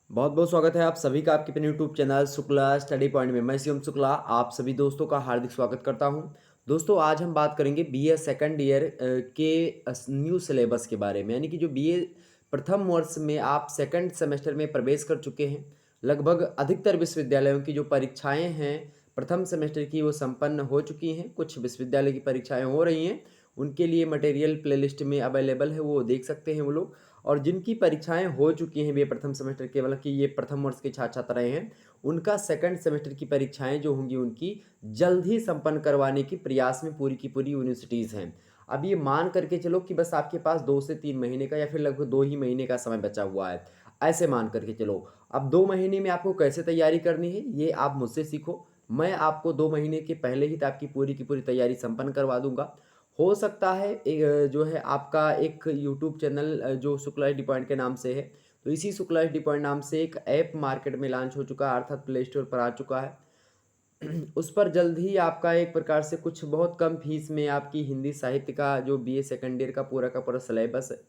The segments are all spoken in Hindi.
बहुत बहुत स्वागत है आप सभी का आपके अपने YouTube channel Shukla study point में। मैं शिवम शुक्ला आप सभी दोस्तों का हार्दिक स्वागत करता हूं। दोस्तों आज हम बात करेंगे बीए सेकंड ईयर के न्यू सिलेबस के बारे में, यानी कि जो बीए प्रथम वर्ष में आप सेकंड सेमेस्टर में प्रवेश कर चुके हैं। लगभग अधिकतर विश्वविद्यालयों की जो परीक्षाएं हैं प्रथम सेमेस्टर की वो संपन्न हो चुकी हैं। कुछ विश्वविद्यालय की परीक्षाएं हो रही हैं, उनके लिए मटेरियल प्लेलिस्ट में अवेलेबल है, वो देख सकते हैं वो लोग। और जिनकी परीक्षाएं हो चुकी हैं बीए प्रथम सेमेस्टर के, मतलब कि ये प्रथम वर्ष के छात्र छात्राएं हैं, उनका सेकंड सेमेस्टर की परीक्षाएं जो होंगी उनकी जल्द ही संपन्न करवाने की प्रयास में पूरी की पूरी यूनिवर्सिटीज़ हैं। अब ये मान करके चलो कि बस आपके पास 2 से 3 महीने का या फिर लगभग 2 ही महीने का समय बचा हुआ है, ऐसे मान करके चलो। अब 2 महीने में आपको कैसे तैयारी करनी है ये आप मुझसे सीखो। मैं आपको 2 महीने के पहले ही आपकी पूरी की पूरी तैयारी संपन्न करवा दूंगा। हो सकता है जो है आपका एक यूट्यूब चैनल जो शुक्ला डी पॉइंट के नाम से है, तो इसी शुक्ला डी पॉइंट नाम से एक ऐप मार्केट में लॉन्च हो चुका है, अर्थात प्ले स्टोर पर आ चुका है। उस पर जल्द ही आपका एक प्रकार से कुछ बहुत कम फीस में आपकी हिंदी साहित्य का जो बीए सेकंड ईयर का पूरा सिलेबस है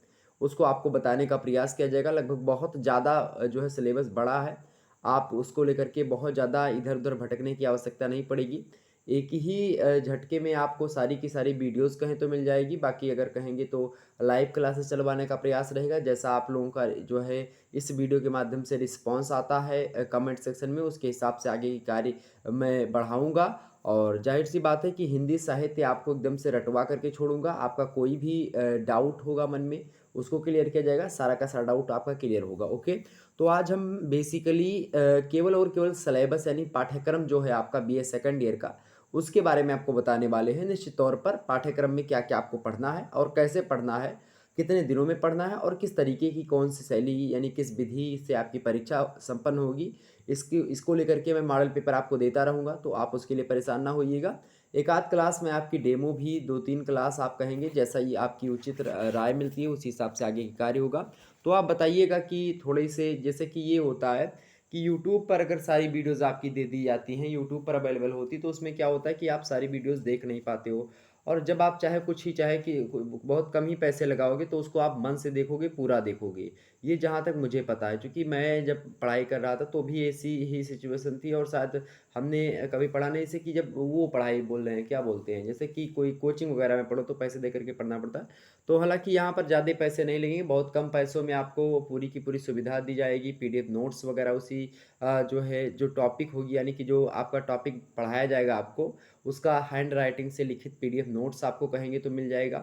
उसको आपको बताने का प्रयास किया जाएगा। लगभग बहुत ज़्यादा जो है सिलेबस बड़ा है, आप उसको लेकर के बहुत ज़्यादा इधर उधर भटकने की आवश्यकता नहीं पड़ेगी। एक ही झटके में आपको सारी की सारी वीडियोस कहें तो मिल जाएगी, बाकी अगर कहेंगे तो लाइव क्लासेस चलवाने का प्रयास रहेगा। जैसा आप लोगों का जो है इस वीडियो के माध्यम से रिस्पॉन्स आता है कमेंट सेक्शन में, उसके हिसाब से आगे की कार्य मैं बढ़ाऊँगा। और ज़ाहिर-सी बात है कि हिंदी साहित्य आपको एकदम से रटवा करके छोड़ूँगा। आपका कोई भी डाउट होगा मन में, उसको क्लियर किया जाएगा, सारा का सारा डाउट आपका क्लियर होगा, ओके। तो आज हम बेसिकली केवल और केवल सिलेबस यानी पाठ्यक्रम जो है आपका बीए सेकंड ईयर का, उसके बारे में आपको बताने वाले हैं। निश्चित तौर पर पाठ्यक्रम में क्या-क्या आपको पढ़ना है और कैसे पढ़ना है, कितने दिनों में पढ़ना है और किस तरीके की कौन-सी शैली यानी किस विधि से आपकी परीक्षा संपन्न होगी, इसको लेकर के मैं मॉडल पेपर आपको देता रहूँगा, तो आप उसके लिए परेशान ना होइएगा। एक आध क्लास में आपकी डेमो भी 2-3 क्लास आप कहेंगे, जैसा ही आपकी उचित राय मिलती है, उसी हिसाब से आगे की कार्य होगा। तो आप बताइएगा कि थोड़े-से जैसे कि ये होता है कि यूट्यूब पर अगर सारी वीडियोज़ आपकी दे दी जाती हैं, यूट्यूब पर अवेलेबल होती, तो उसमें क्या होता है कि आप सारी वीडियोज़ देख नहीं पाते हो। और जब आप चाहे कुछ ही चाहे कि बहुत कम ही पैसे लगाओगे, तो उसको आप मन से देखोगे, पूरा देखोगे। ये जहाँ तक मुझे पता है, क्योंकि मैं जब पढ़ाई कर रहा था तो भी ऐसी ही सिचुएशन थी। और शायद हमने कभी पढ़ा नहीं, जैसे कि जब वो पढ़ाई बोल रहे हैं, क्या बोलते हैं, जैसे कि कोई कोचिंग वगैरह में पढ़ो तो पैसे दे करके पढ़ना पड़ता है। तो हालाँकि यहाँ पर ज़्यादा पैसे नहीं लगेंगे, बहुत कम पैसों में आपको पूरी की पूरी सुविधा दी जाएगी। पीडीएफ नोट्स वगैरह उसी जो है जो टॉपिक होगी, यानी कि जो आपका टॉपिक पढ़ाया जाएगा आपको, उसका हैंड राइटिंग से लिखित पीडीएफ नोट्स आपको कहेंगे तो मिल जाएगा,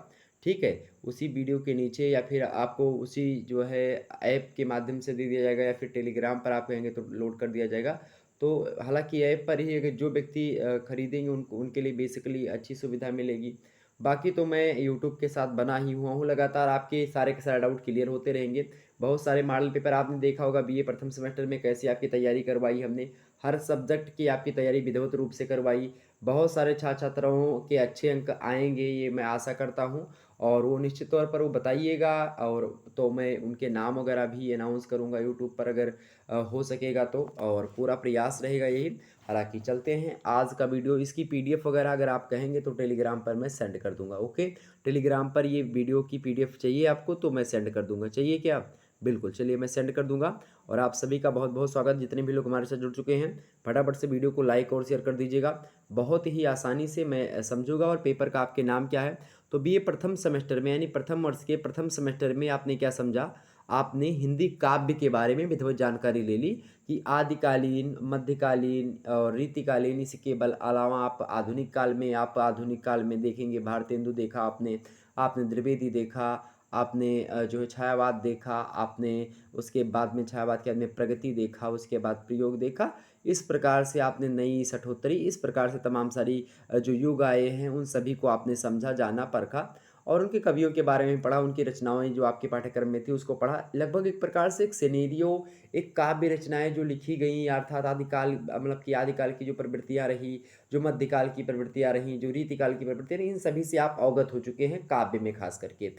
ठीक है? उसी वीडियो के नीचे या फिर आपको उसी जो है ऐप के माध्यम से दे दिया जाएगा, या फिर टेलीग्राम पर आप कहेंगे तो लोड कर दिया जाएगा। तो हालाँकि ऐप पर ही अगर जो व्यक्ति खरीदेंगे उनके लिए बेसिकली अच्छी सुविधा मिलेगी। बाकी तो मैं यूट्यूब के साथ बना ही हुआ हूँ, लगातार आपके सारे के सारे डाउट क्लियर होते रहेंगे। बहुत सारे मॉडल पेपर आपने देखा होगा बीए प्रथम सेमेस्टर में कैसी आपकी तैयारी करवाई हमने। हर सब्जेक्ट की आपकी तैयारी विधिवत रूप से करवाई। बहुत सारे छात्र-छात्राओं के अच्छे अंक आएँगे, ये मैं आशा करता हूँ। और वो निश्चित तौर पर वो बताइएगा, और तो मैं उनके नाम वगैरह भी अनाउंस करूँगा यूट्यूब पर अगर हो सकेगा तो, और पूरा प्रयास रहेगा यही। हालाँकि चलते हैं आज का वीडियो, इसकी पीडीएफ वगैरह अगर आप कहेंगे तो टेलीग्राम पर मैं सेंड कर दूँगा, ओके। टेलीग्राम पर ये वीडियो की पीडीएफ चाहिए आपको तो मैं सेंड कर दूँगा, चाहिए क्या? बिल्कुल, चलिए मैं सेंड कर दूँगा। और आप सभी का बहुत-बहुत स्वागत, जितने भी लोग हमारे साथ जुड़ चुके हैं, फटाफट से वीडियो को लाइक और शेयर कर दीजिएगा। बहुत ही आसानी से मैं समझूँगा। और पेपर का आपके नाम क्या है? तो बीए प्रथम सेमेस्टर में यानी प्रथम वर्ष के प्रथम सेमेस्टर में आपने क्या समझा? आपने हिंदी काव्य के बारे में विधिवत जानकारी ले ली कि आदिकालीन, मध्यकालीन और रीतिकालीन, इसके अलावा आप आधुनिक काल में देखेंगे भारतेंदु देखा आपने, आपने द्विवेदी देखा, आपने जो है छायावाद देखा, आपने उसके बाद में छायावाद के बाद में प्रगति देखा, उसके बाद प्रयोग देखा। इस प्रकार से आपने नई शठोत्तरी, इस प्रकार से तमाम सारी जो युग आए हैं उन सभी को आपने समझा, जाना, परखा और उनके कवियों के बारे में पढ़ा, उनकी रचनाएँ जो आपके पाठ्यक्रम में थी उसको पढ़ा। लगभग एक प्रकार से एक सिनेरियो, एक काव्य रचनाएँ जो लिखी गई, अर्थात आदिकाल, मतलब कि आदिकाल की जो प्रवृत्तियाँ रही, जो मध्यकाल की प्रवृत्तियाँ रहीं, जो रीतिकाल की प्रवृत्तियाँ रहीं, इन सभी से आप अवगत हो चुके हैं काव्य में ख़ास करके।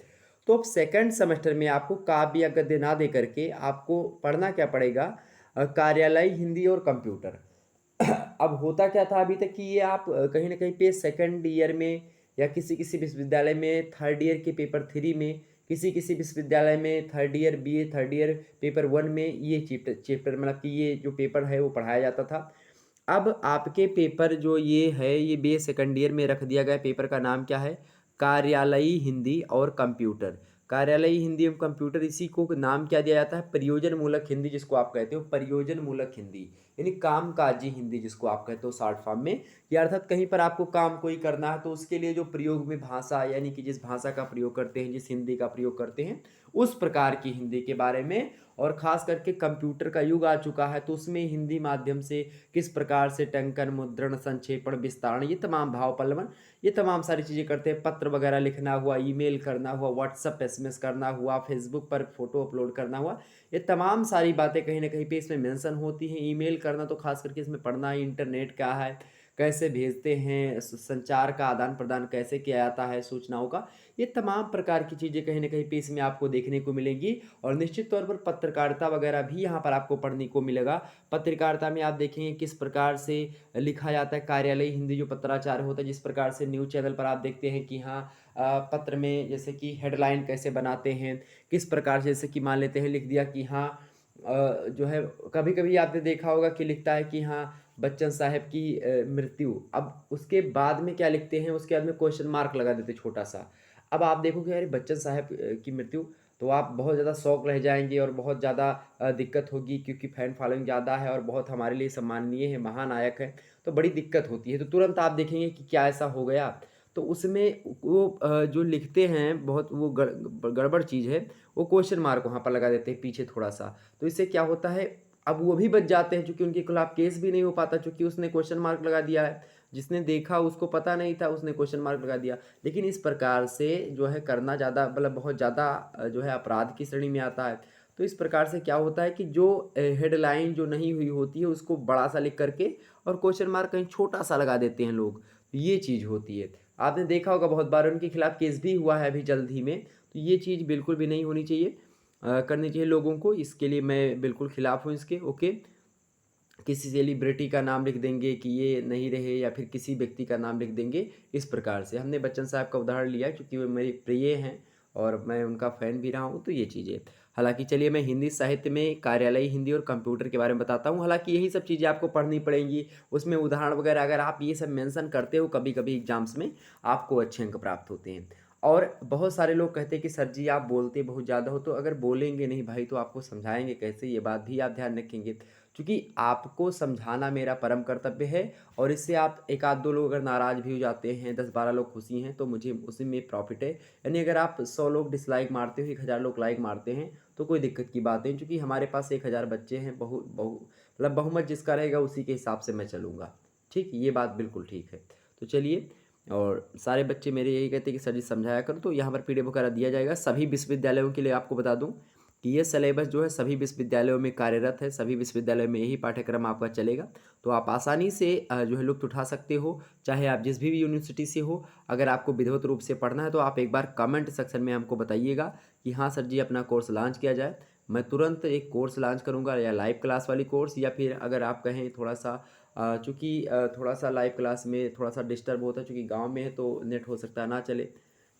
तो अब सेकंड सेमेस्टर में आपको काव्य या गद्य ना दे करके आपको पढ़ना क्या पड़ेगा? कार्यालय, हिंदी और कंप्यूटर। अब होता क्या था अभी तक कि ये आप कहीं न कहीं पे सेकंड ईयर में या किसी-किसी विश्वविद्यालय में थर्ड ईयर के पेपर 3 में किसी किसी विश्वविद्यालय में third year BA third year paper 1 में ये चैप्टर मतलब कि ये जो पेपर है वो पढ़ाया जाता था। अब आपके पेपर जो ये है, ये बीए सेकंड ईयर में रख दिया गया है। पेपर का नाम क्या है? कार्यालयी हिंदी और कंप्यूटर। कार्यालयी हिंदी एवं कंप्यूटर, इसी को नाम क्या दिया जाता है? प्रयोजन मूलक हिंदी, जिसको आप कहते हो प्रयोजन मूलक हिंदी, यानी कामकाजी हिंदी जिसको आप कहते हो शॉर्ट फॉर्म में। या अर्थात कहीं पर आपको काम कोई करना है तो उसके लिए जो प्रयोग में भाषा, यानी कि जिस भाषा का प्रयोग करते हैं, जिस हिंदी का प्रयोग करते हैं, उस प्रकार की हिंदी के बारे में। और ख़ास करके कंप्यूटर का युग आ चुका है तो उसमें हिंदी माध्यम से किस प्रकार से टंकन, मुद्रण, संक्षेपण, विस्तारण, ये तमाम भाव पल्लवन, ये तमाम सारी चीज़ें करते हैं। पत्र वगैरह लिखना हुआ, ईमेल करना हुआ, व्हाट्सअप एसएमएस करना हुआ, फेसबुक पर फोटो अपलोड करना हुआ, ये तमाम सारी बातें कहीं ना कहीं पे इसमें मेंशन होती हैं। ईमेल करना तो खास करके इसमें पढ़ना है, इंटरनेट क्या है, कैसे भेजते हैं, संचार का आदान प्रदान कैसे किया जाता है, सूचनाओं का, ये तमाम प्रकार की चीज़ें कहीं ना कहीं पे इसमें आपको देखने को मिलेंगी। और निश्चित तौर पर पत्रकारिता वगैरह भी यहाँ पर आपको पढ़ने को मिलेगा। पत्रकारिता में आप देखेंगे किस प्रकार से लिखा जाता है, कार्यालयी हिंदी जो पत्राचार होता है, जिस प्रकार से न्यूज़ चैनल पर आप देखते हैं कि हाँ पत्र में जैसे कि हेडलाइन कैसे बनाते हैं, किस प्रकार से, जैसे कि मान लेते हैं लिख दिया कि हाँ जो है, कभी कभी आपने देखा होगा कि लिखता है कि हाँ बच्चन साहब की मृत्यु, अब उसके बाद में क्या लिखते हैं, उसके बाद में क्वेश्चन मार्क लगा देते छोटा सा। अब आप देखोगे अरे बच्चन साहब की मृत्यु, तो आप बहुत ज़्यादा शौक रह जाएंगे और बहुत ज़्यादा दिक्कत होगी, क्योंकि फैन फॉलोइंग ज़्यादा है और बहुत हमारे लिए सम्माननीय है, महानायक है, तो बड़ी दिक्कत होती है। तो तुरंत आप देखेंगे कि क्या ऐसा हो गया। तो उसमें वो जो लिखते हैं बहुत वो गड़बड़ चीज़ है, वो क्वेश्चन मार्क वहाँ पर लगा देते हैं पीछे थोड़ा सा। तो इससे क्या होता है, अब वो भी बच जाते हैं, चूँकि उनके खिलाफ केस भी नहीं हो पाता, चूँकि उसने क्वेश्चन मार्क लगा दिया है। जिसने देखा उसको पता नहीं था, उसने क्वेश्चन मार्क लगा दिया। लेकिन इस प्रकार से जो है करना ज़्यादा मतलब बहुत ज़्यादा जो है अपराध की श्रेणी में आता है। तो इस प्रकार से क्या होता है कि जो हेडलाइन जो नहीं हुई होती है उसको बड़ा सा लिख करके और क्वेश्चन मार्क कहीं छोटा सा लगा देते हैं लोग। तो ये चीज़ होती है। आपने देखा होगा बहुत बार उनके खिलाफ केस भी हुआ है अभी जल्द ही में। तो ये चीज़ बिल्कुल भी नहीं होनी चाहिए, करनी चाहिए लोगों को। इसके लिए मैं बिल्कुल खिलाफ हूँ इसके। ओके, किसी सेलिब्रिटी का नाम लिख देंगे कि ये नहीं रहे, या फिर किसी व्यक्ति का नाम लिख देंगे इस प्रकार से। हमने बच्चन साहब का उदाहरण लिया क्योंकि वो मेरे प्रिय हैं और मैं उनका फ़ैन भी रहा हूँ, तो ये चीज़ें। हालाँकि चलिए मैं हिंदी साहित्य में कार्यालयी हिंदी और कंप्यूटर के बारे में बताता हूँ। हालाँकि यही सब चीज़ें आपको पढ़नी पड़ेंगी, उसमें उदाहरण वगैरह अगर आप ये सब मेंशन करते हो कभी-कभी एग्ज़ाम्स में, आपको अच्छे अंक प्राप्त होते हैं। और बहुत सारे लोग कहते हैं कि सर जी आप बोलते बहुत ज़्यादा हो, तो अगर बोलेंगे नहीं भाई तो आपको समझाएँगे कैसे, ये बात भी आप ध्यान रखेंगे। क्योंकि आपको समझाना मेरा परम कर्तव्य है, और इससे आप एक आध दो लोग अगर नाराज़ भी हो जाते हैं, 10-12 लोग खुशी हैं, तो मुझे उसी में प्रॉफ़िट है। यानी अगर आप 100 लोग डिसलाइक मारते हो, 1000 लोग लाइक मारते हैं, तो कोई दिक्कत की बात नहीं, क्योंकि हमारे पास 1000 बच्चे हैं। मतलब बहुमत जिसका रहेगा उसी के हिसाब से मैं चलूँगा। ठीक, ये बात बिल्कुल ठीक है। तो चलिए, और सारे बच्चे मेरे यही कहते हैं कि सर जी समझाया करो, तो यहाँ पर पीडीएफ वगैरह दिया जाएगा। सभी विश्वविद्यालयों के लिए आपको बता दूँ कि ये सिलेबस जो है सभी विश्वविद्यालयों में कार्यरत है, सभी विश्वविद्यालयों में यही पाठ्यक्रम आपका चलेगा। तो आप आसानी से जो है लुत्फ़ उठा सकते हो, चाहे आप जिस भी यूनिवर्सिटी से हो। अगर आपको विधिवत रूप से पढ़ना है तो आप एक बार कमेंट सेक्शन में हमको बताइएगा कि हाँ सर जी अपना कोर्स लॉन्च किया जाए। मैं तुरंत एक कोर्स लॉन्च करूँगा, या लाइव क्लास वाली कोर्स, या फिर अगर आप कहें थोड़ा सा चूँकि थोड़ा सा लाइव क्लास में थोड़ा सा डिस्टर्ब होता है, चूँकि गाँव में है तो नेट हो सकता है ना चले,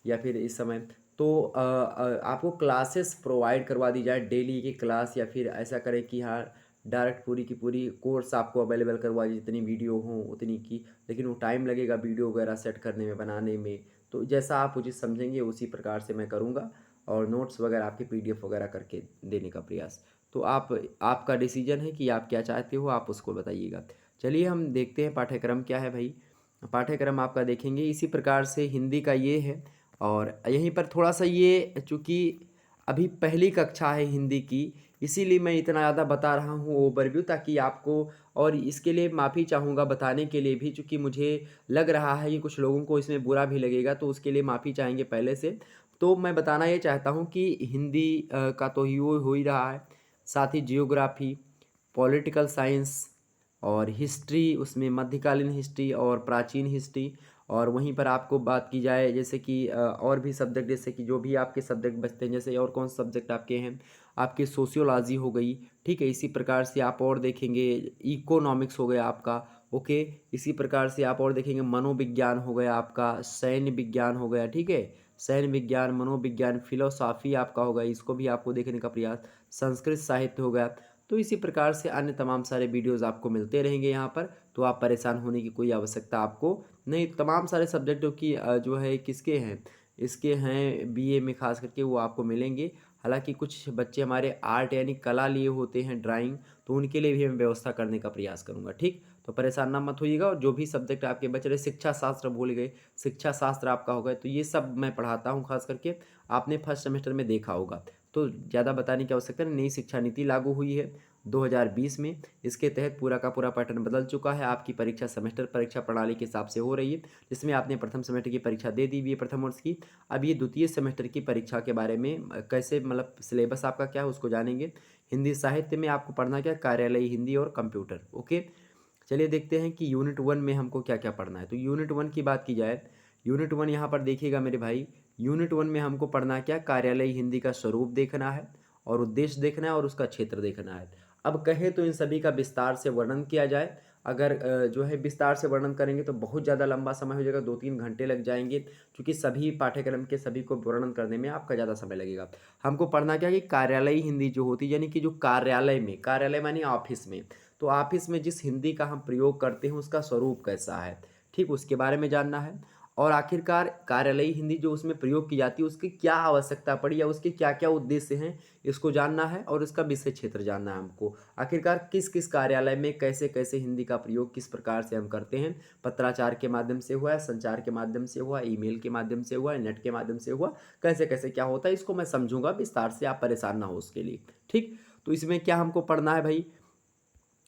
या फिर इस समय तो आपको क्लासेस प्रोवाइड करवा दी जाए, डेली की क्लास, या फिर ऐसा करें कि हाँ डायरेक्ट पूरी की पूरी कोर्स आपको अवेलेबल करवा दी, जितनी वीडियो हों उतनी की। लेकिन वो टाइम लगेगा वीडियो वगैरह सेट करने में, बनाने में। तो जैसा आप उचित समझेंगे उसी प्रकार से मैं करूँगा, और नोट्स वगैरह आपके पीडीएफ वगैरह करके देने का प्रयास। तो आपका डिसीजन है कि आप क्या चाहते हो, आप उसको बताइएगा। चलिए हम देखते हैं पाठ्यक्रम क्या है भाई। पाठ्यक्रम आपका देखेंगे इसी प्रकार से हिंदी का ये है। और यहीं पर थोड़ा-सा ये चूँकि अभी पहली कक्षा है हिंदी की, इसीलिए मैं इतना ज़्यादा बता रहा हूँ ओवरव्यू, ताकि आपको, और इसके लिए माफ़ी चाहूँगा बताने के लिए भी, चूँकि मुझे लग रहा है कि कुछ लोगों को इसमें बुरा भी लगेगा, तो उसके लिए माफ़ी चाहेंगे पहले से। तो मैं बताना ये चाहता हूँ कि हिंदी का तो हो ही रहा है, साथ ही जियोग्राफ़ी, पॉलिटिकल साइंस और हिस्ट्री, उसमें मध्यकालीन हिस्ट्री और प्राचीन हिस्ट्री। और वहीं पर आपको बात की जाए जैसे कि और भी सब्जेक्ट, जैसे कि जो भी आपके सब्जेक्ट बचते हैं, जैसे और कौन से सब्जेक्ट आपके हैं, आपकी सोशियोलॉजी हो गई, ठीक है। इसी प्रकार से आप और देखेंगे इकोनॉमिक्स हो गया आपका, ओके। इसी प्रकार से आप और देखेंगे मनोविज्ञान हो गया आपका, सैन्य विज्ञान हो गया, ठीक है। सैन्य विज्ञान, मनोविज्ञान, फिलोसॉफी आपका होगा, इसको भी आपको देखने का प्रयास, संस्कृत साहित्य हो गया। तो इसी प्रकार से अन्य तमाम सारे वीडियोज़ आपको मिलते रहेंगे यहाँ पर, तो आप परेशान होने की कोई आवश्यकता आपको नहीं। तमाम सारे सब्जेक्टों की जो है किसके हैं, इसके हैं बीए में ख़ास करके वो आपको मिलेंगे। हालाँकि कुछ बच्चे हमारे आर्ट यानी कला लिए होते हैं, ड्राइंग, तो उनके लिए भी मैं व्यवस्था करने का प्रयास करूँगा, ठीक? तो परेशान ना मत होइएगा, और जो भी सब्जेक्ट आपके बच रहे, शिक्षा शास्त्र भूल गए, शिक्षा शास्त्र आपका होगा, तो ये सब मैं पढ़ाता हूँ ख़ास करके, आपने फर्स्ट सेमेस्टर में देखा होगा। तो ज़्यादा बताने की आवश्यकता नहीं। नई शिक्षा नीति लागू हुई है 2020 में, इसके तहत पूरा का पूरा पैटर्न बदल चुका है। आपकी परीक्षा सेमेस्टर परीक्षा प्रणाली के हिसाब से हो रही है, जिसमें आपने प्रथम सेमेस्टर की परीक्षा दे दी हुई है, प्रथम वर्ष की। अब ये द्वितीय सेमेस्टर की परीक्षा के बारे में कैसे मतलब सिलेबस आपका क्या है उसको जानेंगे। हिंदी साहित्य में आपको पढ़ना क्या, कार्यालयी हिंदी और कंप्यूटर, ओके। चलिए देखते हैं कि यूनिट 1 में हमको क्या-क्या पढ़ना है। तो यूनिट 1 की बात की जाए, यूनिट 1 यहाँ पर देखिएगा मेरे भाई, यूनिट 1 में हमको पढ़ना क्या, कार्यालयी हिंदी का स्वरूप देखना है और उद्देश्य देखना है और उसका क्षेत्र देखना है। अब कहें तो इन सभी का विस्तार से वर्णन किया जाए, अगर जो है विस्तार से वर्णन करेंगे तो बहुत ज़्यादा लंबा समय हो जाएगा, 2-3 घंटे लग जाएँगे, क्योंकि सभी पाठ्यक्रम के सभी को वर्णन करने में आपका ज़्यादा समय लगेगा। हमको पढ़ना क्या है कि कार्यालयी हिंदी जो होती है, यानी कि जो कार्यालय में, कार्यालय माने ऑफ़िस में, तो ऑफिस में जिस हिंदी का हम प्रयोग करते हैं उसका स्वरूप कैसा है, ठीक, उसके बारे में जानना है। और आखिरकार कार्यालयी हिंदी जो उसमें प्रयोग की जाती है उसकी क्या आवश्यकता पड़ी या उसके क्या-क्या उद्देश्य हैं, इसको जानना है और उसका विषय क्षेत्र जानना है हमको। आखिरकार किस-किस कार्यालय में कैसे-कैसे हिंदी का प्रयोग किस प्रकार से हम करते हैं, पत्राचार के माध्यम से हुआ, संचार के माध्यम से हुआ, ईमेल के माध्यम से हुआ, नेट के माध्यम से हुआ, कैसे-कैसे क्या होता है इसको मैं समझूँगा विस्तार से, आप परेशान ना हो उसके लिए, ठीक। तो इसमें क्या हमको पढ़ना है भाई,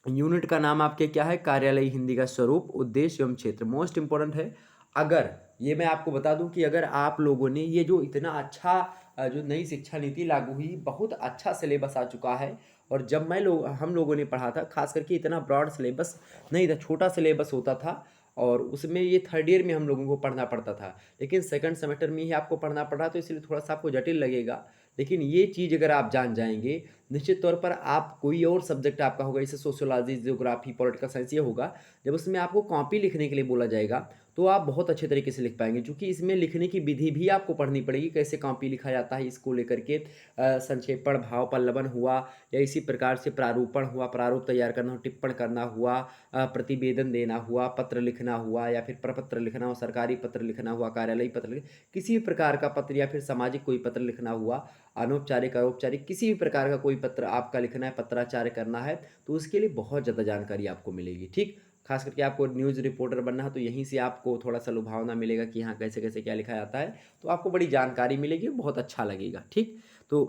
यूनिट का नाम आपके क्या है, कार्यालयी हिंदी का स्वरूप, उद्देश्य एवं क्षेत्र, मोस्ट इंपॉर्टेंट है। अगर ये मैं आपको बता दूं कि अगर आप लोगों ने ये जो इतना अच्छा जो नई शिक्षा नीति लागू हुई, बहुत अच्छा सिलेबस आ चुका है। और जब हम लोगों ने पढ़ा था, खास करके इतना ब्रॉड सिलेबस नहीं था, छोटा सिलेबस होता था, और उसमें ये थर्ड ईयर में हम लोगों को पढ़ना पड़ता था, लेकिन सेकंड सेमेस्टर में ही आपको पढ़ना पड़ रहा, तो इसलिए थोड़ा सा आपको जटिल लगेगा। लेकिन ये चीज़ अगर आप जान जाएंगे, निश्चित तौर पर आप कोई और सब्जेक्ट आपका होगा, जैसे सोशियोलॉजी, ज्योग्राफी, पॉलिटिकल साइंस, ये होगा, जब उसमें आपको कॉपी लिखने के लिए बोला जाएगा तो आप बहुत अच्छे तरीके से लिख पाएंगे, क्योंकि इसमें लिखने की विधि भी आपको पढ़नी पड़ेगी, कैसे कॉपी लिखा जाता है इसको लेकर के, संक्षेपण, भाव पल्लवन हुआ, या इसी प्रकार से प्रारूपण हुआ, प्रारूप तैयार करना हो, टिप्पण करना हुआ, प्रतिवेदन देना हुआ, पत्र लिखना हुआ, या फिर प्रपत्र लिखना हो, सरकारी पत्र लिखना हुआ, कार्यालयी पत्र किसी भी प्रकार का पत्र, या फिर सामाजिक कोई पत्र लिखना हुआ, अनौपचारिक अनौपचारिक किसी भी प्रकार का कोई पत्र आपका लिखना है, पत्राचार करना है, तो उसके लिए बहुत ज़्यादा जानकारी आपको मिलेगी, ठीक। खास करके आपको न्यूज़ रिपोर्टर बनना है, तो यहीं से आपको थोड़ा-सा लुभावना मिलेगा कि हाँ, कैसे-कैसे क्या लिखा जाता है, तो आपको बड़ी जानकारी मिलेगी, बहुत अच्छा लगेगा, ठीक। तो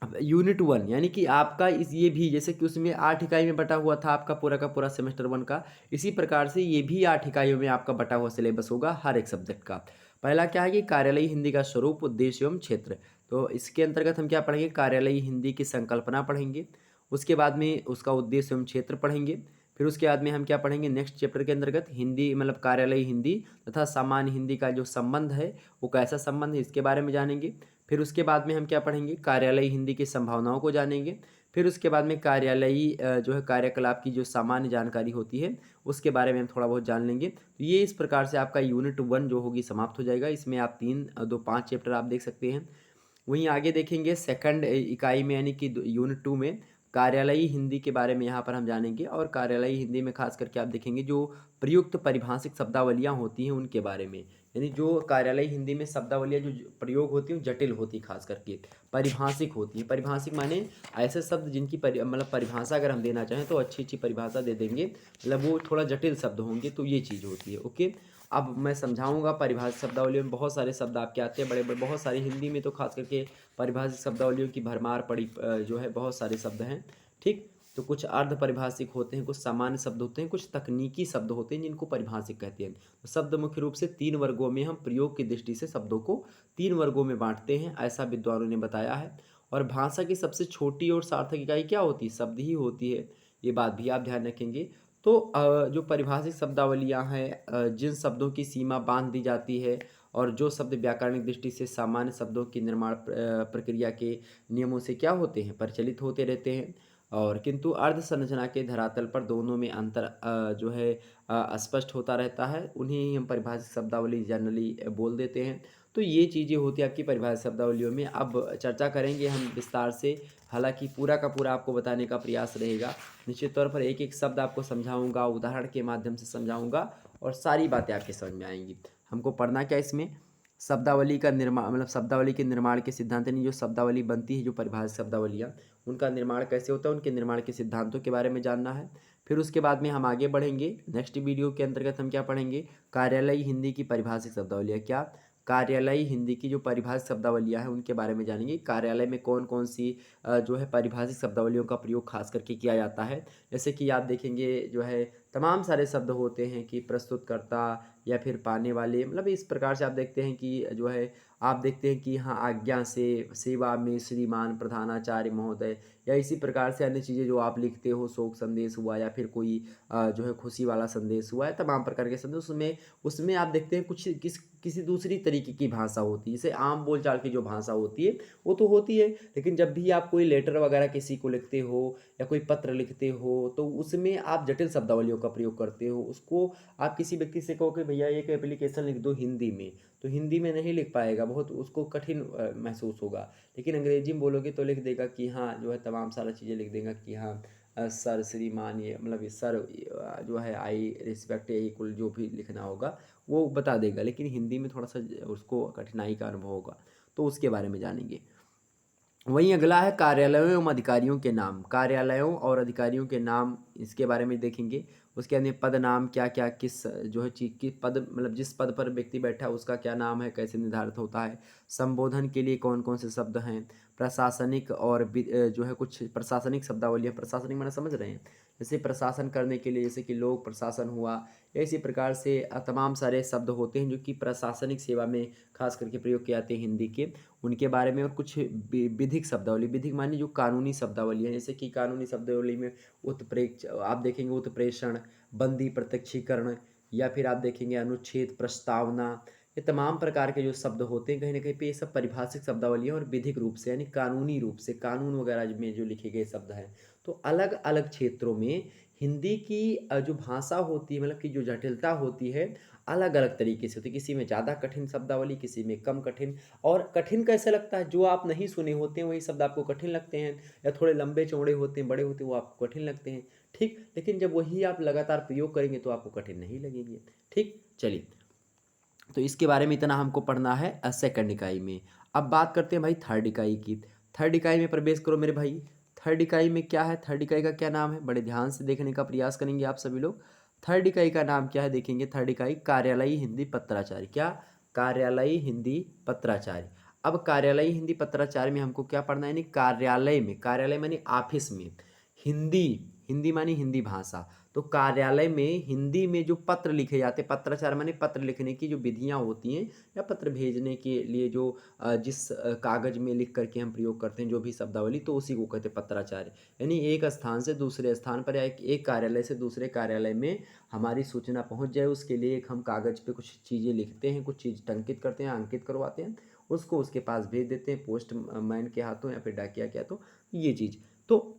अब यूनिट 1 यानी कि आपका इस ये भी, जैसे कि उसमें 8 इकाई में बटा हुआ था आपका पूरा का पूरा सेमेस्टर 1 का, इसी प्रकार से ये भी 8 इकाइयों में आपका बटा हुआ सिलेबस होगा हर एक सब्जेक्ट का। पहला क्या है कि कार्यालयी हिंदी का स्वरूप, उद्देश्य एवं क्षेत्र। तो इसके अंतर्गत हम क्या पढ़ेंगे, कार्यालयी हिंदी की संकल्पना पढ़ेंगे, उसके बाद में उसका उद्देश्य एवं क्षेत्र पढ़ेंगे, फिर उसके बाद में हम क्या पढ़ेंगे, नेक्स्ट चैप्टर के अंतर्गत हिंदी मतलब कार्यालयी हिंदी तथा सामान्य हिंदी का जो संबंध है वो कैसा संबंध है, इसके बारे में जानेंगे। फिर उसके बाद में हम क्या पढ़ेंगे, कार्यालयी हिंदी की संभावनाओं को जानेंगे। फिर उसके बाद में कार्यालयी जो है कार्यकलाप की जो सामान्य जानकारी होती है उसके बारे में हम थोड़ा बहुत जान लेंगे। तो ये इस प्रकार से आपका यूनिट 1 जो होगी समाप्त हो जाएगा। इसमें आप 3 2 5 चैप्टर आप देख सकते हैं। वहीं आगे देखेंगे सेकंड इकाई में यानी कि यूनिट 2 में कार्यालयी हिंदी के बारे में यहाँ पर हम जानेंगे, और कार्यालयी हिंदी में खास करके आप देखेंगे जो प्रयुक्त परिभाषिक शब्दावलियाँ होती हैं उनके बारे में, यानी जो कार्यालयी हिंदी में शब्दावलियाँ जो प्रयोग होती हैं जटिल होती है, खास करके परिभाषिक होती है। परिभाषिक माने ऐसे शब्द जिनकी मतलब परिभाषा अगर हम देना चाहें तो अच्छी अच्छी परिभाषा दे देंगे, मतलब वो थोड़ा जटिल शब्द होंगे, तो ये चीज़ होती है, ओके। अब मैं समझाऊंगा परिभाषित शब्दावलियों में बहुत सारे शब्द आपके आते हैं, बड़े बड़े बहुत सारी हिंदी में तो खास करके परिभाषित शब्दावलियों की भरमार पड़ी जो है, बहुत सारे शब्द हैं, ठीक। तो कुछ अर्ध परिभाषिक होते हैं, कुछ सामान्य शब्द होते हैं, कुछ तकनीकी शब्द होते हैं जिनको परिभाषिक कहते हैं। तो शब्द मुख्य रूप से 3 वर्गों में हम प्रयोग की दृष्टि से शब्दों को 3 वर्गों में बांटते हैं, ऐसा विद्वानों ने बताया है। और भाषा की सबसे छोटी और सार्थक इकाई क्या होती है, शब्द ही होती है, ये बात भी आप ध्यान रखेंगे। तो जो परिभाषिक शब्दावलियाँ हैं, जिन शब्दों की सीमा बांध दी जाती है, और जो शब्द व्याकरणिक दृष्टि से सामान्य शब्दों की निर्माण प्रक्रिया के नियमों से क्या होते हैं, परिचालित होते रहते हैं, और किंतु अर्ध संरचना के धरातल पर दोनों में अंतर जो है स्पष्ट होता रहता है, उन्हें ही हम परिभाषित शब्दावली जनरली बोल देते हैं। तो ये चीज़ें होती है आपकी परिभाषित शब्दावलियों में। अब चर्चा करेंगे हम विस्तार से, हालाँकि पूरा का पूरा आपको बताने का प्रयास रहेगा। निश्चित तौर पर एक-एक शब्द आपको समझाऊँगा, उदाहरण के माध्यम से समझाऊँगा और सारी बातें आपके समझ में आएँगी। हमको पढ़ना क्या है इसमें, शब्दावली का मतलब शब्दावली के निर्माण के सिद्धांत, यानी जो शब्दावली बनती है, जो परिभाषित शब्दावलियाँ, उनका निर्माण कैसे होता है, उनके निर्माण के सिद्धांतों के बारे में जानना है। फिर उसके बाद में हम आगे बढ़ेंगे। नेक्स्ट वीडियो के अंतर्गत हम क्या पढ़ेंगे, कार्यालयी हिंदी की परिभाषित शब्दावलियाँ। क्या, कार्यालयी हिंदी की जो परिभाषित शब्दावलियाँ हैं उनके बारे में जानेंगे। कार्यालय में कौन कौन सी जो है परिभाषित शब्दावलियों का प्रयोग खास करके किया जाता है। जैसे कि आप देखेंगे जो है तमाम सारे शब्द होते हैं कि प्रस्तुतकर्ता या फिर पाने वाले, मतलब इस प्रकार से आप देखते हैं कि जो है आप देखते हैं कि हाँ, आज्ञा से, सेवा में, श्रीमान, प्रधानाचार्य महोदय, या इसी प्रकार से अन्य चीज़ें जो आप लिखते हो, शोक संदेश हुआ या फिर कोई जो है खुशी वाला संदेश हुआ है, तमाम प्रकार के संदेश, उसमें उसमें आप देखते हैं कुछ किसी दूसरी तरीके की भाषा होती है। जैसे आम बोलचाल की जो भाषा होती है वो तो होती है, लेकिन जब भी आप कोई लेटर वगैरह किसी को लिखते हो या कोई पत्र लिखते हो तो उसमें आप जटिल शब्दावलियों का प्रयोग करते हो। उसको आप किसी व्यक्ति से कहो कि भैया एक एप्लीकेशन लिख दो हिंदी में, तो हिंदी में नहीं लिख पाएगा, बहुत उसको कठिन महसूस होगा। लेकिन अंग्रेजी में बोलोगे तो लिख देगा कि हाँ, जो है तमाम सारा चीज़ें लिख देगा कि हाँ सर, श्रीमान, ये मतलब ये सर, जो है आई रिस्पेक्ट, यही कुल जो भी लिखना होगा वो बता देगा। लेकिन हिंदी में थोड़ा सा उसको कठिनाई का अनुभव होगा, तो उसके बारे में जानेंगे। वहीं अगला है कार्यालयों एवं अधिकारियों के नाम। कार्यालयों और अधिकारियों के नाम, इसके बारे में देखेंगे। उसके अंदर पद नाम क्या क्या, किस जो है चीज की पद, मतलब जिस पद पर व्यक्ति बैठा है उसका क्या नाम है, कैसे निर्धारित होता है। संबोधन के लिए कौन कौन से शब्द हैं। प्रशासनिक और जो है कुछ प्रशासनिक शब्दावलियाँ, प्रशासनिक मैंने समझ रहे हैं, जैसे प्रशासन करने के लिए, जैसे कि लोक प्रशासन हुआ, इसी प्रकार से तमाम सारे शब्द होते हैं जो कि प्रशासनिक सेवा में खास करके प्रयोग किए जाते हैं हिंदी के, उनके बारे में। और कुछ विधिक शब्दावली, विधिक मानी जो कानूनी शब्दावली है, जैसे कि कानूनी शब्दावली में उत्प्रेक्ष आप देखेंगे, उत्प्रेषण, बंदी प्रत्यक्षीकरण, या फिर आप देखेंगे अनुच्छेद, प्रस्तावना, ये तमाम प्रकार के जो शब्द होते हैं कहीं ना कहीं पे ये सब परिभाषिक शब्दावली है और विधिक रूप से यानी कानूनी रूप से, कानून वगैरह में जो लिखे गए शब्द हैं। तो अलग अलग क्षेत्रों में हिंदी की जो भाषा होती है, मतलब की जो जटिलता होती है, अलग अलग तरीके से होती है। किसी में ज़्यादा कठिन शब्दावली, किसी में कम कठिन। और कठिन कैसे लगता है, जो आप नहीं सुने होते हैं वही शब्द आपको कठिन लगते हैं, या थोड़े लंबे चौड़े होते हैं, बड़े होते हैं, वो आपको कठिन लगते हैं। ठीक, लेकिन जब वही आप लगातार प्रयोग करेंगे तो आपको कठिन नहीं लगेंगे। ठीक, चलिए, तो इसके बारे में इतना हमको पढ़ना है सेकंड इकाई में। अब बात करते हैं भाई थर्ड इकाई की। थर्ड इकाई में प्रवेश करो मेरे भाई। थर्ड इकाई में क्या है, थर्ड इकाई का क्या नाम है, बड़े ध्यान से देखने का प्रयास करेंगे आप सभी लोग। थर्ड इकाई का नाम क्या है देखेंगे। थर्ड इकाई कार्यालयी हिंदी पत्राचार। क्या, कार्यालयी हिंदी पत्राचार। अब कार्यालयी हिंदी पत्राचार में हमको क्या पढ़ना है, यानी कार्यालय में, कार्यालय मानी ऑफिस में, हिंदी, हिंदी मानी हिंदी भाषा, तो कार्यालय में हिंदी में जो पत्र लिखे जाते हैं, पत्राचार माने पत्र लिखने की जो विधियां होती हैं, या पत्र भेजने के लिए जो जिस कागज में लिख करके हम प्रयोग करते हैं जो भी शब्दावली, तो उसी को कहते हैं पत्राचार। यानी एक स्थान से दूसरे स्थान पर या एक कार्यालय से दूसरे कार्यालय में हमारी सूचना पहुंच जाए, उसके लिए एक हम कागज पे कुछ चीज़ें लिखते हैं, कुछ चीज़ टंकित करते हैं, अंकित करवाते हैं, उसको उसके पास भेज देते हैं पोस्ट मैन के हाथों या फिर डाकिया के हाथों, ये चीज़। तो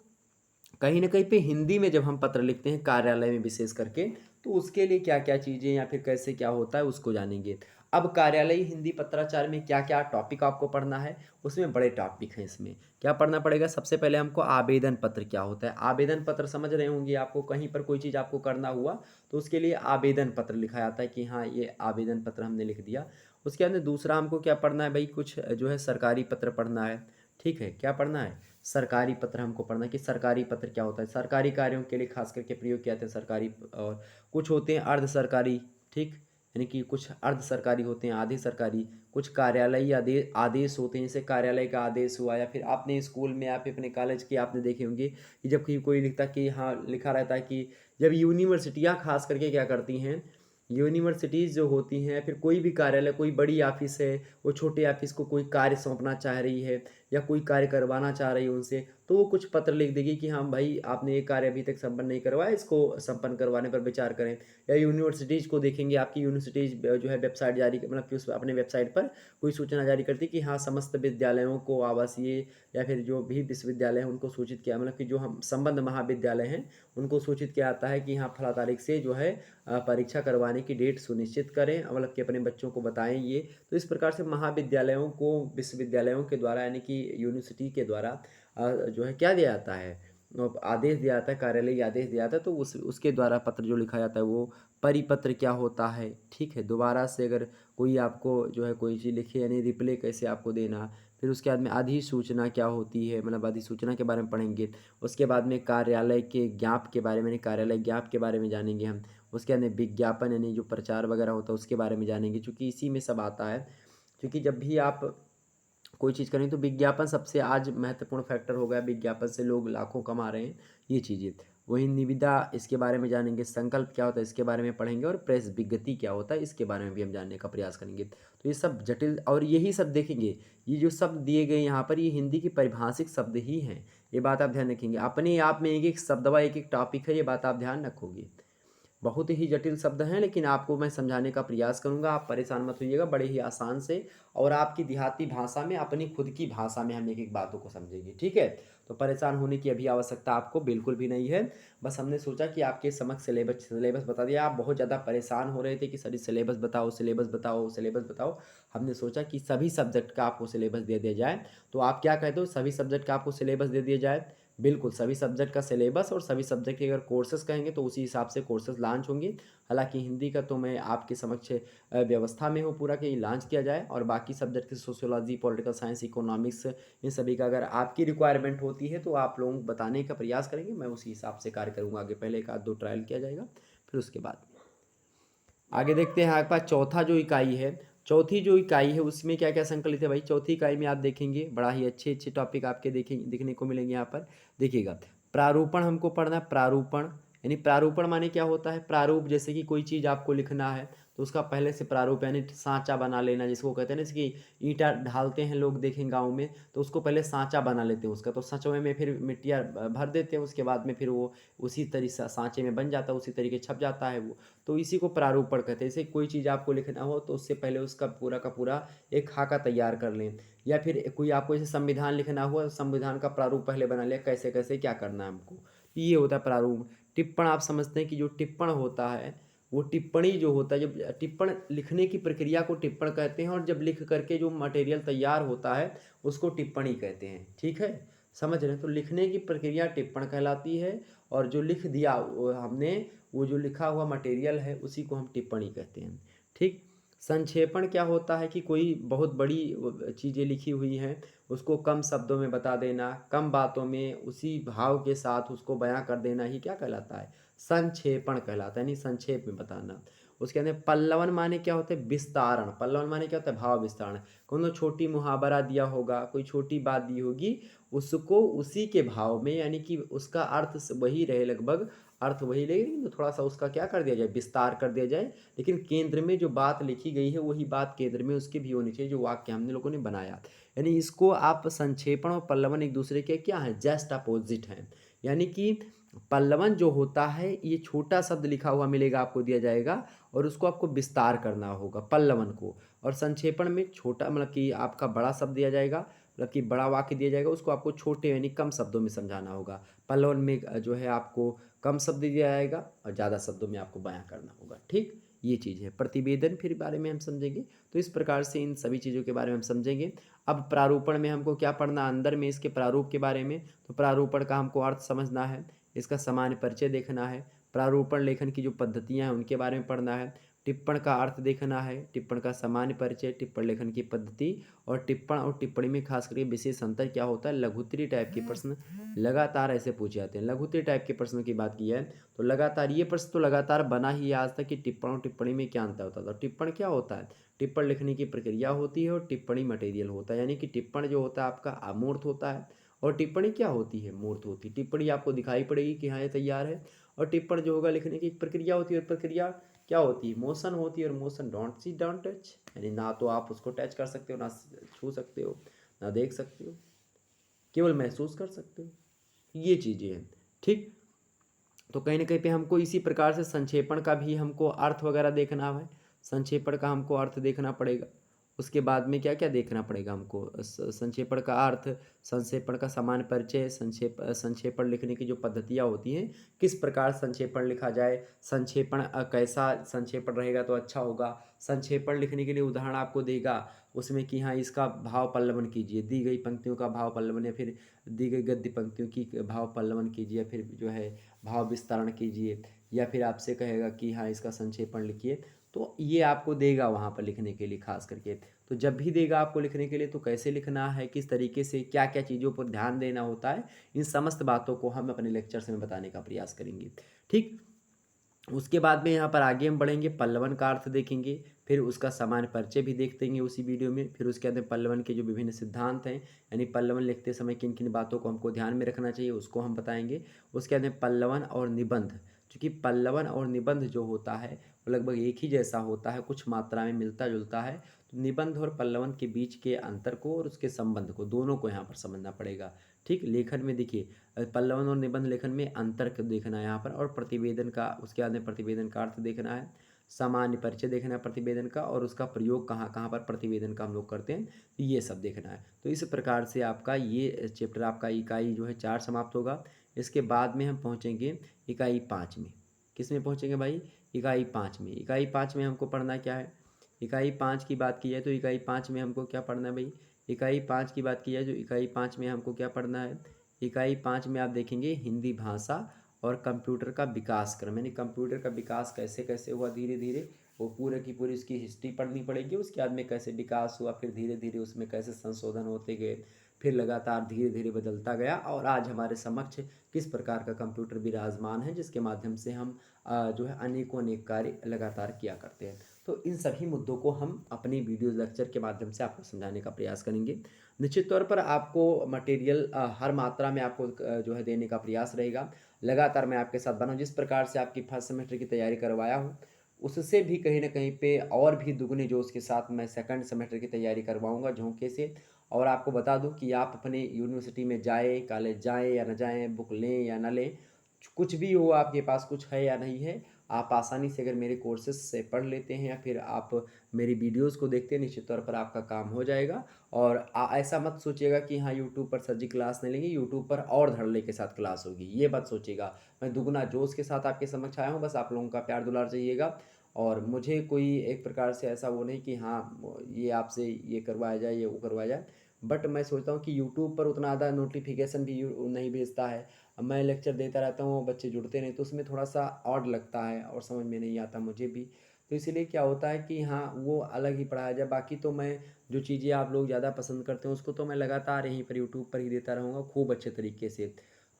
कहीं ना कहीं पे हिंदी में जब हम पत्र लिखते हैं कार्यालय में विशेष करके, तो उसके लिए क्या क्या चीज़ें या फिर कैसे क्या होता है उसको जानेंगे। अब कार्यालयी हिंदी पत्राचार में क्या क्या टॉपिक आपको पढ़ना है, उसमें बड़े टॉपिक हैं। इसमें क्या पढ़ना पड़ेगा, सबसे पहले हमको आवेदन पत्र क्या होता है। आवेदन पत्र समझ रहे होंगे, आपको कहीं पर कोई चीज़ आपको करना हुआ तो उसके लिए आवेदन पत्र लिखा जाता है कि हाँ, ये आवेदन पत्र हमने लिख दिया। उसके अंदर दूसरा हमको क्या पढ़ना है भाई, कुछ जो है सरकारी पत्र पढ़ना है। ठीक है, क्या पढ़ना है, सरकारी पत्र हमको पढ़ना है कि सरकारी पत्र क्या होता है। सरकारी कार्यों के लिए खास करके प्रयोग किए जाते हैं सरकारी, और कुछ होते हैं अर्ध सरकारी। ठीक, यानी कि कुछ अर्ध सरकारी होते हैं, आधे सरकारी। कुछ कार्यालयी आदेश होते हैं, जैसे कार्यालय का आदेश हुआ, या फिर आपने स्कूल में, आप अपने कॉलेज के आपने देखे होंगे कि जब कोई लिखता कि हाँ, लिखा रहता है कि जब यूनिवर्सिटियाँ खास करके क्या करती हैं, यूनिवर्सिटीज़ जो होती हैं, फिर कोई भी कार्यालय, कोई बड़ी ऑफिस है, वो छोटे ऑफिस को कोई कार्य सौंपना चाह रही है, या कोई कार्य करवाना चाह रही है उनसे, तो वो कुछ पत्र लिख देगी कि हाँ भाई आपने ये कार्य अभी तक संपन्न नहीं करवाया, इसको संपन्न करवाने पर विचार करें। या यूनिवर्सिटीज़ को देखेंगे, आपकी यूनिवर्सिटीज़ जो है वेबसाइट जारी मतलब कि उस अपने वेबसाइट पर कोई सूचना जारी करती है कि हाँ समस्त विद्यालयों को आवासीय या फिर जो भी विश्वविद्यालय हैं उनको सूचित किया, मतलब कि जो हम संबद्ध महाविद्यालय हैं उनको सूचित किया जाता है कि हाँ फला तारीख से जो है परीक्षा करवाने की डेट सुनिश्चित करें, मतलब कि अपने बच्चों को बताएं ये। तो इस प्रकार से महाविद्यालयों को विश्वविद्यालयों के द्वारा यानी कि यूनिवर्सिटी के द्वारा जो है क्या दिया जाता है, आदेश दिया जाता है, कार्यालयीय आदेश दिया जाता है। तो उसके द्वारा पत्र जो लिखा जाता है वो परिपत्र क्या होता है, ठीक है। दोबारा से अगर कोई आपको जो है कोई चीज़ लिखे यानी रिप्लाई कैसे आपको देना, फिर उसके बाद में अधिसूचना क्या होती है, मतलब अधिसूचना के बारे में पढ़ेंगे। उसके बाद में कार्यालय के ज्ञाप के बारे में यानी कार्यालय ज्ञाप के बारे में जानेंगे हम। उसके बाद में विज्ञापन यानी जो प्रचार वगैरह होता है उसके बारे में जानेंगे, चूँकि इसी में सब आता है। क्योंकि जब भी आप कोई चीज़ करें तो विज्ञापन सबसे आज महत्वपूर्ण फैक्टर हो गया, विज्ञापन से लोग लाखों कमा रहे हैं, ये चीज़ें। वहीं निविदा इसके बारे में जानेंगे, संकल्प क्या होता है इसके बारे में पढ़ेंगे, और प्रेस विज्ञप्ति क्या होता है इसके बारे में भी हम जानने का प्रयास करेंगे। तो ये सब जटिल और यही सब देखेंगे, ये जो शब्द दिए गए यहाँ पर ये हिंदी की परिभाषिक शब्द ही हैं, ये बात आप ध्यान रखेंगे। अपने आप में एक एक शब्द व एक एक टॉपिक है, ये बात आप ध्यान रखोगे। बहुत ही जटिल शब्द हैं लेकिन आपको मैं समझाने का प्रयास करूंगा, आप परेशान मत होइएगा, बड़े ही आसान से और आपकी देहाती भाषा में, अपनी खुद की भाषा में हम एक एक बातों को समझेंगे, ठीक है। तो परेशान होने की अभी आवश्यकता आपको बिल्कुल भी नहीं है। बस हमने सोचा कि आपके समक्ष सिलेबस बता दिया। आप बहुत ज़्यादा परेशान हो रहे थे कि सर सिलेबस बताओ, सिलेबस बताओ, सिलेबस बताओ। हमने सोचा कि सभी सब्जेक्ट का आपको सिलेबस दे दिया जाए। तो आप क्या कहते हो, सभी सब्जेक्ट का आपको सिलेबस दे दिया जाए? बिल्कुल, सभी सब्जेक्ट का सिलेबस और सभी सब्जेक्ट के अगर कोर्सेज़ कहेंगे तो उसी हिसाब से कोर्सेज़ लॉन्च होंगे। हालाँकि हिंदी का तो मैं आपके समक्ष व्यवस्था में हूँ पूरा कि लॉन्च किया जाए, और बाकी सब्जेक्ट के सोशियोलॉजी, पॉलिटिकल साइंस, इकोनॉमिक्स, इन सभी का अगर आपकी रिक्वायरमेंट होती है तो आप लोग बताने का प्रयास करेंगे, मैं उसी हिसाब से कार्य करूँगा आगे। पहले एक आध दो ट्रायल किया जाएगा, फिर उसके बाद आगे देखते हैं। आपके पास चौथा जो इकाई है, चौथी जो इकाई है उसमें क्या क्या संकलित है भाई। चौथी इकाई में आप देखेंगे बड़ा ही अच्छे अच्छे टॉपिक आपके देखने को मिलेंगे यहाँ पर। देखिएगा, प्रारूपण हमको पढ़ना है। प्रारूपण यानी प्रारूपण माने क्या होता है, प्रारूप जैसे कि कोई चीज़ आपको लिखना है तो उसका पहले से प्रारूप यानी सांचा बना लेना, जिसको कहते हैं ना, जैसे कि ईंटा ढालते हैं लोग, देखें गाँव में, तो उसको पहले सांचा बना लेते हैं उसका, तो सांचों में फिर मिट्टियाँ भर देते हैं, उसके बाद में फिर वो उसी तरीके से सांचे में बन जाता है, उसी तरीके छप जाता है वो। तो इसी को प्रारूपण कहते हैं। जैसे कोई चीज़ आपको लिखना हो तो उससे पहले उसका पूरा का पूरा एक खाका तैयार कर लें, या फिर कोई आपको जैसे संविधान लिखना हुआ, संविधान का प्रारूप पहले बना लिया, कैसे कैसे क्या करना है हमको, तो ये होता है प्रारूप। टिप्पण आप समझते हैं कि जो टिप्पण होता है वो टिप्पणी जो होता है, जब टिप्पण लिखने की प्रक्रिया को टिप्पण कहते हैं, और जब लिख करके जो मटेरियल तैयार होता है उसको टिप्पणी कहते हैं, ठीक है। समझ रहे हैं, तो लिखने की प्रक्रिया टिप्पण कहलाती है, और जो लिख दिया हमने, वो जो लिखा हुआ मटेरियल है उसी को हम टिप्पणी कहते हैं, ठीक। संक्षेपण क्या होता है कि कोई बहुत बड़ी चीज़ें लिखी हुई हैं उसको कम शब्दों में बता देना, कम बातों में उसी भाव के साथ उसको बयां कर देना ही क्या कहलाता है, संक्षेपण कहलाता है, यानी संक्षेप में बताना। उसके अंदर पल्लवन माने क्या होता है, विस्तारण। पल्लवन माने क्या होता है, भाव विस्तारण। कौन छोटी मुहावरा दिया होगा, कोई छोटी बात दी होगी, उसको उसी के भाव में, यानी कि उसका अर्थ वही रहे लगभग, अर्थ वही रहे लेकिन थोड़ा सा उसका क्या कर दिया जाए, विस्तार कर दिया जाए, लेकिन केंद्र में जो बात लिखी गई है वही बात केंद्र में उसके भी होनी चाहिए, जो वाक्य हमने लोगों ने बनाया। यानी इसको आप संक्षेपण और पल्लवन एक दूसरे के क्या है, जस्ट अपोजिट हैं। यानी कि पल्लवन जो होता है ये छोटा शब्द लिखा हुआ मिलेगा, आपको दिया जाएगा, और उसको आपको विस्तार करना होगा पल्लवन को। और संक्षेपण में छोटा मतलब कि आपका बड़ा शब्द दिया जाएगा, मतलब कि बड़ा वाक्य दिया जाएगा, उसको आपको छोटे यानी कम शब्दों में समझाना होगा। पल्लवन में जो है आपको कम शब्द दिया जाएगा और ज़्यादा शब्दों में आपको बयां करना होगा, ठीक। ये चीज़ है। प्रतिवेदन फिर बारे में हम समझेंगे। तो इस प्रकार से इन सभी चीज़ों के बारे में हम समझेंगे। अब प्रारूपण में हमको क्या पढ़ना, अंदर में इसके प्रारूप के बारे में। तो प्रारूपण का हमको अर्थ समझना है, इसका सामान्य परिचय देखना है, प्रारूपण लेखन की जो पद्धतियाँ हैं उनके बारे में पढ़ना है, टिप्पण का अर्थ देखना है, टिप्पण का सामान्य परिचय, टिप्पण लेखन की पद्धति, और टिप्पण और टिप्पणी में खास करके विशेष अंतर क्या होता है। लघुत्तरी टाइप के प्रश्न लगातार ऐसे पूछे जाते हैं। लघुत्तरी टाइप के प्रश्नों की बात की है तो लगातार ये प्रश्न तो लगातार बना ही है आज तक कि टिप्पण और टिप्पणी में क्या अंतर होता था। टिप्पण क्या होता है, टिप्पण लिखने की प्रक्रिया होती है, और टिप्पणी मटेरियल होता है। यानी कि टिप्पण जो होता है आपका अमूर्त होता है, और टिप्पणी क्या होती है, मूर्त होती है। टिप्पणी आपको दिखाई पड़ेगी कि हाँ ये तैयार है, और टिप्पण जो होगा लिखने की एक प्रक्रिया होती है, और प्रक्रिया क्या होती है, मोशन होती है, और motion don't see don't touch, यानी ना तो आप उसको टच कर सकते हो, ना छू सकते हो, ना देख सकते हो, केवल महसूस कर सकते हो। ये चीज़ें हैं, ठीक। तो कहीं न कहीं पे हमको इसी प्रकार से संक्षेपण का भी हमको अर्थ वगैरह देखना है। संक्षेपण का हमको अर्थ देखना पड़ेगा। उसके बाद में क्या-क्या देखना पड़ेगा हमको संक्षेपण का अर्थ, संक्षेपण का सामान्य परिचय, संक्षेपण लिखने की जो पद्धतियाँ होती हैं, किस प्रकार संक्षेपण लिखा जाए, संक्षेपण कैसा संक्षेपण रहेगा तो अच्छा होगा। संक्षेपण लिखने के लिए उदाहरण आपको देगा उसमें कि हाँ, इसका भाव पल्लवन कीजिए, दी गई पंक्तियों का भाव पल्लवन या फिर दी गई गद्य पंक्तियों की भाव पल्लवन कीजिए या फिर जो है भाव विस्तारण कीजिए या फिर आपसे कहेगा कि हाँ इसका संक्षेपण लिखिए। तो ये आपको देगा वहाँ पर लिखने के लिए खास करके। तो जब भी देगा आपको लिखने के लिए तो कैसे लिखना है, किस तरीके से, क्या-क्या चीज़ों पर ध्यान देना होता है, इन समस्त बातों को हम अपने लेक्चर्स में बताने का प्रयास करेंगे। ठीक? उसके बाद में यहाँ पर आगे हम बढ़ेंगे, पल्लवन का अर्थ देखेंगे, फिर उसका सामान्य परिचय भी देख देंगे उसी वीडियो में, फिर उसके अंदर पल्लवन के जो विभिन्न सिद्धांत हैं, यानी पल्लवन लिखते समय किन किन बातों को हमको ध्यान में रखना चाहिए उसको हम बताएंगे। उसके अंदर पल्लवन और निबंध, चूँकि पल्लवन और निबंध जो होता है वो लगभग एक ही जैसा होता है, कुछ मात्रा में मिलता जुलता है। तो निबंध और पल्लवन के बीच के अंतर को और उसके संबंध को, दोनों को यहाँ पर समझना पड़ेगा। ठीक, लेखन में देखिए पल्लवन और निबंध लेखन में अंतर को देखना है यहाँ पर, और प्रतिवेदन का, उसके बाद में प्रतिवेदन का अर्थ देखना है, सामान्य परिचय देखना है प्रतिवेदन का, और उसका प्रयोग कहाँ कहाँ पर प्रतिवेदन का हम लोग करते हैं, तो ये सब देखना है। तो इस प्रकार से आपका ये चैप्टर, आपका इकाई जो है 4 समाप्त होगा। इसके बाद में हम पहुँचेंगे इकाई 5 में। किस में पहुँचेंगे भाई? इकाई 5 में। इकाई 5 में हमको पढ़ना क्या है? इकाई 5 की बात की जाए तो इकाई 5 में हमको क्या पढ़ना है भाई? इकाई 5 की बात की जाए तो इकाई 5 में हमको क्या पढ़ना है? इकाई 5 में आप देखेंगे हिंदी भाषा और कंप्यूटर का विकास क्रम, यानी कंप्यूटर का विकास कैसे कैसे हुआ धीरे धीरे, वो पूरे की पूरी उसकी हिस्ट्री पढ़नी पड़ेगी। उसके बाद में कैसे विकास हुआ, फिर धीरे धीरे उसमें कैसे संशोधन होते गए, फिर लगातार धीरे धीरे बदलता गया, और आज हमारे समक्ष किस प्रकार का कंप्यूटर विराजमान है, जिसके माध्यम से हम जो है अनेकों अनेक कार्य लगातार किया करते हैं। तो इन सभी मुद्दों को हम अपनी वीडियो लेक्चर के माध्यम से आपको समझाने का प्रयास करेंगे। निश्चित तौर पर आपको मटेरियल हर मात्रा में आपको जो है देने का प्रयास रहेगा। लगातार मैं आपके साथ बना हूँ, जिस प्रकार से आपकी फर्स्ट सेमेस्टर की तैयारी करवाया हूँ, उससे भी कहीं न कहीं पे और भी दुगने जोश के साथ मैं सेकंड सेमेस्टर की तैयारी करवाऊँगा झोंके से। और आपको बता दूँ कि आप अपने यूनिवर्सिटी में जाएँ, कॉलेज जाएँ या ना जाएँ, बुक लें या ना लें, कुछ भी हो, आपके पास कुछ है या नहीं है, आप आसानी से अगर मेरे कोर्सेज़ से पढ़ लेते हैं या फिर आप मेरी वीडियोज़ को देखते हैं, निश्चित तौर पर आपका काम हो जाएगा। और ऐसा मत सोचिएगा कि हाँ, यूट्यूब पर सर जी क्लास नहीं लेंगे, यूट्यूब पर और धड़ल्ले के साथ क्लास होगी, ये मत सोचिएगा। मैं दुगना जोश के साथ आपके समक्ष आया हूँ, बस आप लोगों का प्यार दुलार चाहिएगा। और मुझे कोई एक प्रकार से ऐसा वो नहीं कि हाँ, ये आपसे ये करवाया जाए, ये वो करवाया जाए। बट मैं सोचता हूँ कि यूट्यूब पर उतना ज़्यादा नोटिफ़िकेशन भी नहीं भेजता है। अब मैं लेक्चर देता रहता हूँ, बच्चे जुड़ते नहीं, तो उसमें थोड़ा-सा ऑड लगता है और समझ में नहीं आता मुझे भी। तो इसीलिए क्या होता है कि हाँ, वो अलग ही पढ़ाया जाए। बाकी तो मैं जो चीज़ें आप लोग ज़्यादा पसंद करते हैं, उसको तो मैं लगातार यहीं पर यूट्यूब पर ही देता रहूँगा खूब अच्छे तरीके से।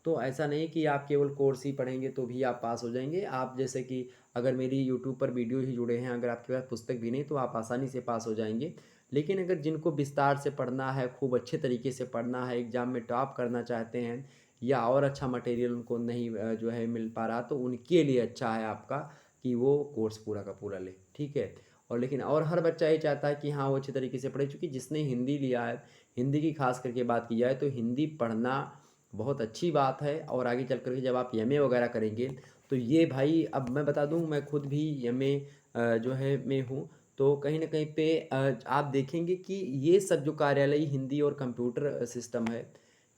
तो ऐसा नहीं कि आप केवल कोर्स ही पढ़ेंगे तो भी आप पास हो जाएँगे। आप जैसे कि अगर मेरी यूट्यूब पर वीडियो ही जुड़े हैं, अगर आपके पास पुस्तक भी नहीं, तो आप आसानी से पास हो जाएँगे। लेकिन अगर जिनको विस्तार से पढ़ना है, खूब अच्छे तरीके से पढ़ना है, एग्ज़ाम में टॉप करना चाहते हैं, या और अच्छा मटेरियल उनको नहीं जो है मिल पा रहा, तो उनके लिए अच्छा है आपका कि वो कोर्स पूरा का पूरा लें, ठीक है? और लेकिन और हर बच्चा ये चाहता है कि हाँ, वो अच्छे तरीके से पढ़े, चूँकि जिसने हिंदी लिया है, हिंदी की ख़ास करके बात की जाए तो हिंदी पढ़ना बहुत अच्छी बात है। और आगे चल कर के जब आप एमए वगैरह करेंगे, तो ये भाई, अब मैं बता दूँ, मैं खुद भी एमए जो है में हूँ, तो कहीं न कहीं पे आप देखेंगे कि ये सब जो कार्यालयी हिंदी और कंप्यूटर सिस्टम है,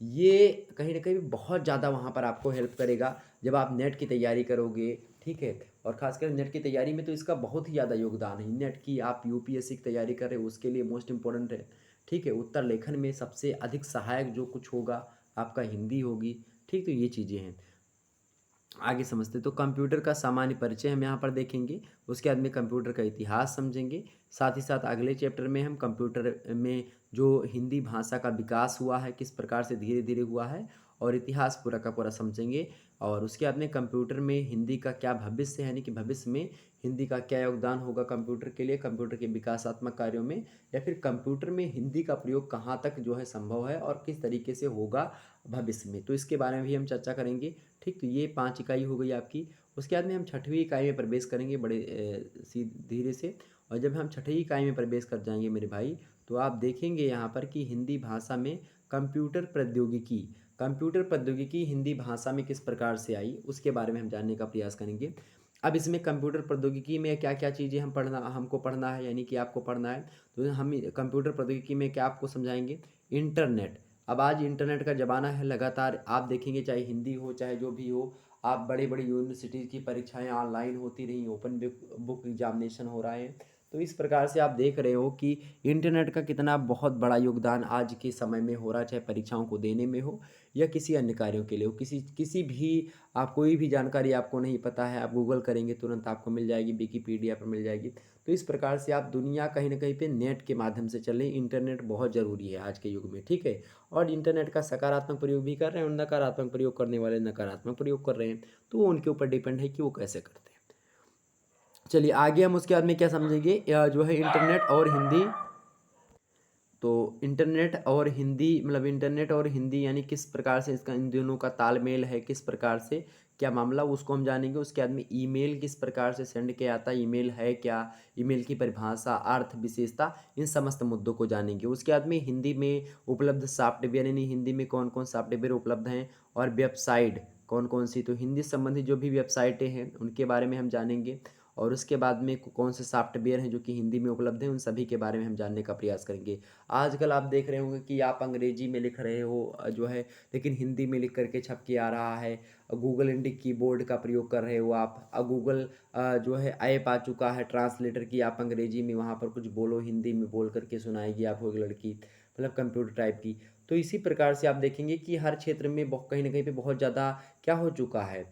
ये कहीं न कहीं बहुत ज़्यादा वहाँ पर आपको हेल्प करेगा, जब आप नेट की तैयारी करोगे, ठीक है? और ख़ासकर नेट की तैयारी में तो इसका बहुत ही ज़्यादा योगदान है। नेट की आप यूपीएससी की तैयारी कर रहे हो, उसके लिए मोस्ट इम्पोर्टेंट है, ठीक है? उत्तर लेखन में सबसे अधिक सहायक जो कुछ होगा, आपका हिंदी होगी, ठीक? तो ये चीज़ें हैं। आगे समझते हैं, तो कंप्यूटर का सामान्य परिचय हम यहाँ पर देखेंगे। उसके बाद में कंप्यूटर का इतिहास समझेंगे। साथ ही साथ अगले चैप्टर में हम कंप्यूटर में जो हिंदी भाषा का विकास हुआ है, किस प्रकार से धीरे-धीरे हुआ है, और इतिहास पूरा का पूरा समझेंगे। और उसके बाद में कंप्यूटर में हिंदी का क्या भविष्य है, यानी कि भविष्य में हिंदी का क्या योगदान होगा कंप्यूटर के लिए, कंप्यूटर के विकासात्मक कार्यों में, या फिर कंप्यूटर में हिंदी का प्रयोग कहाँ तक जो है संभव है और किस तरीके से होगा भविष्य में। तो इसके बारे में भी हम चर्चा करेंगे। ठीक, तो ये 5 इकाई हो गई आपकी। उसके बाद में हम छठवीं इकाई में प्रवेश करेंगे बड़े धीरे से। और जब हम छठी इकाई में प्रवेश कर जाएँगे मेरे भाई, तो आप देखेंगे यहाँ पर कि हिंदी भाषा में कंप्यूटर प्रौद्योगिकी। कंप्यूटर प्रौद्योगिकी हिंदी भाषा में किस प्रकार से आई, उसके बारे में हम जानने का प्रयास करेंगे। अब इसमें कंप्यूटर प्रौद्योगिकी में क्या-क्या चीज़ें हमको पढ़ना है, यानी कि आपको पढ़ना है। तो हम कंप्यूटर प्रौद्योगिकी में क्या आपको समझाएँगे, इंटरनेट। अब आज इंटरनेट का ज़माना है, लगातार आप देखेंगे चाहे हिंदी हो चाहे जो भी हो, आप बड़ी-बड़ी यूनिवर्सिटीज़ की परीक्षाएँ ऑनलाइन होती रहीं, ओपन बुक एग्जामिनेशन हो रहा है। तो इस प्रकार से आप देख रहे हो कि इंटरनेट का कितना बहुत बड़ा योगदान आज के समय में हो रहा है, चाहे परीक्षाओं को देने में हो या किसी अन्य कार्यों के लिए हो। किसी किसी भी आप कोई भी जानकारी आपको नहीं पता है, आप गूगल करेंगे तुरंत आपको मिल जाएगी, विकिपीडिया पर मिल जाएगी। तो इस प्रकार से आप दुनिया कहीं न कहीं पे नेट के माध्यम से चल रही है। इंटरनेट बहुत ज़रूरी है आज के युग में, ठीक है? और इंटरनेट का सकारात्मक प्रयोग भी कर रहे हैं और नकारात्मक प्रयोग करने वाले नकारात्मक प्रयोग कर रहे हैं। तो वो उनके ऊपर डिपेंड है कि वो कैसे करते हैं। चलिए आगे हम उसके बाद में क्या समझेंगे, जो है इंटरनेट और हिंदी। तो इंटरनेट और हिंदी मतलब इंटरनेट और हिंदी यानी किस प्रकार से इसका इन दोनों का तालमेल है, किस प्रकार से क्या मामला उसको हम जानेंगे। उसके बाद में ईमेल किस प्रकार से सेंड किया जाता है, ईमेल है क्या, ईमेल की परिभाषा, अर्थ, विशेषता, इन समस्त मुद्दों को जानेंगे। उसके बाद में हिंदी में उपलब्ध सॉफ्टवेयर यानी हिंदी में कौन कौन सॉफ्टवेयर उपलब्ध हैं और वेबसाइट कौन कौन सी, तो हिंदी संबंधी जो भी वेबसाइटें हैं उनके बारे में हम जानेंगे। और उसके बाद में कौन से सॉफ्टवेयर हैं जो कि हिंदी में उपलब्ध हैं, उन सभी के बारे में हम जानने का प्रयास करेंगे। आजकल आप देख रहे होंगे कि आप अंग्रेजी में लिख रहे हो जो है, लेकिन हिंदी में लिख करके छप के आ रहा है। गूगल इंडिक कीबोर्ड का प्रयोग कर रहे हो आप। गूगल जो है ऐप आ चुका है ट्रांसलेटर की, आप अंग्रेजी में वहाँ पर कुछ बोलो, हिंदी में बोल करके सुनाएगी आपको एक लड़की, मतलब कंप्यूटर टाइप की। तो इसी प्रकार से आप देखेंगे कि हर क्षेत्र में कहीं न कहीं पे बहुत ज़्यादा क्या हो चुका है,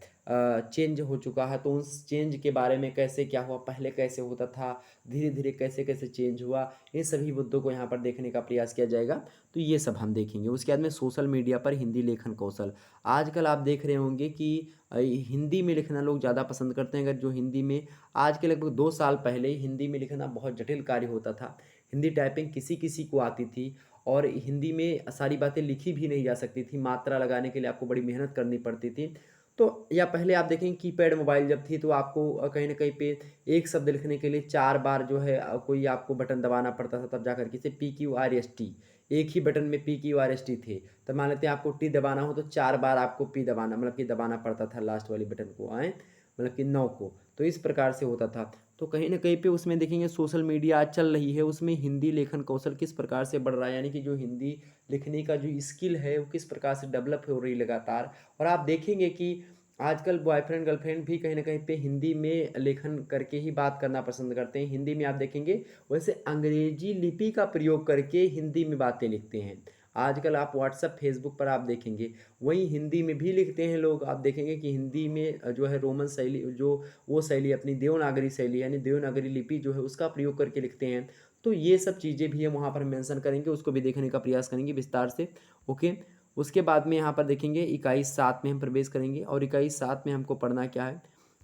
चेंज हो चुका है। तो उस चेंज के बारे में कैसे क्या हुआ, पहले कैसे होता था, धीरे-धीरे कैसे-कैसे चेंज हुआ, इन सभी मुद्दों को यहाँ पर देखने का प्रयास किया जाएगा। तो ये सब हम देखेंगे। उसके बाद में सोशल मीडिया पर हिंदी लेखन कौशल। आजकल आप देख रहे होंगे कि हिंदी में लिखना लोग ज़्यादा पसंद करते हैं। अगर जो हिंदी में आज के लगभग 2 साल पहले हिंदी में लिखना बहुत जटिल कार्य होता था। हिंदी टाइपिंग किसी-किसी को आती थी और हिंदी में सारी बातें लिखी भी नहीं जा सकती थी। मात्रा लगाने के लिए आपको बड़ी मेहनत करनी पड़ती थी। तो या पहले आप देखें कीपैड मोबाइल जब थी तो आपको कहीं न कहीं पे एक शब्द लिखने के लिए 4 बार जो है कोई आपको बटन दबाना पड़ता था, तब जाकर के इसे PQRST, एक ही बटन में PQRST थे। तब मान लेते हैं आपको टी दबाना हो तो 4 बार आपको पी दबाना मतलब कि दबाना पड़ता था लास्ट वाली बटन को मतलब कि 9 को। तो इस प्रकार से होता था। तो कहीं न कहीं पे उसमें देखेंगे सोशल मीडिया आज चल रही है, उसमें हिंदी लेखन कौशल किस प्रकार से बढ़ रहा है, यानी कि जो हिंदी लिखने का जो स्किल है वो किस प्रकार से डेवलप हो रही है लगातार। और आप देखेंगे कि आजकल बॉयफ्रेंड गर्लफ्रेंड भी कहीं न कहीं पे हिंदी में लेखन करके ही बात करना पसंद करते हैं। हिंदी में आप देखेंगे वैसे अंग्रेजी लिपि का प्रयोग करके हिंदी में बातें लिखते हैं। आजकल आप व्हाट्सएप, फेसबुक पर आप देखेंगे, वहीं हिंदी में भी लिखते हैं लोग। आप देखेंगे कि हिंदी में जो है रोमन शैली जो वो शैली अपनी देवनागरी शैली यानी देवनागरी लिपि जो है उसका प्रयोग करके लिखते हैं। तो ये सब चीज़ें भी हम वहाँ पर मेंशन करेंगे, उसको भी देखने का प्रयास करेंगे विस्तार से। ओके। उसके बाद में यहाँ पर देखेंगे इकाई 7 में हम प्रवेश करेंगे और इकाई 7 में हमको पढ़ना क्या है।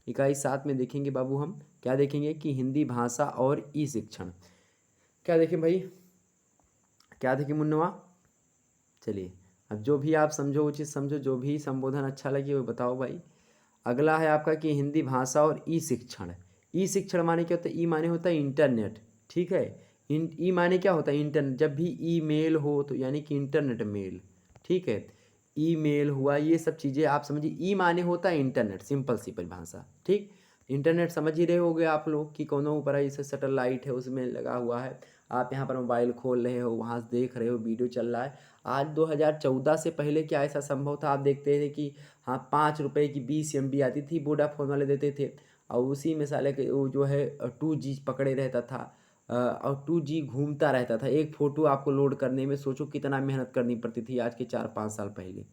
इकाई 7 में देखेंगे बाबू हम क्या देखेंगे कि हिंदी भाषा और ई-शिक्षण। क्या देखें भाई? क्या देखें मुन्नुआ? चलिए, अब जो भी आप समझो वो चीज़ समझो, जो भी संबोधन अच्छा लगे वो बताओ भाई। अगला है आपका कि हिंदी भाषा और ई-शिक्षण। ई-शिक्षण माने क्या होता है? ई माने होता है इंटरनेट, ठीक है? ई माने क्या होता है? इंटरनेट। जब भी ईमेल हो तो यानी कि इंटरनेट मेल, ठीक है? ईमेल हुआ, ये सब चीज़ें आप समझिए। ई माने होता है इंटरनेट, सिंपल सी परिभाषा, ठीक? इंटरनेट समझ ही रहे होगे आप लोग कि कोनो ऊपर जैसे सैटेलाइट है उसमें लगा हुआ है। आप यहाँ पर मोबाइल खोल रहे हो, वहाँ से देख रहे हो, वीडियो चल रहा है। आज 2014 से पहले क्या ऐसा संभव था? आप देखते थे कि हाँ, 5 रुपए की 20 एमबी आती थी, वोडाफ़ोन वाले देते थे और उसी में साले के वो जो है 2G पकड़े रहता था। और 2G घूमता रहता था। एक फ़ोटो आपको लोड करने में सोचो कितना मेहनत करनी पड़ती थी आज के 4-5 साल पहले।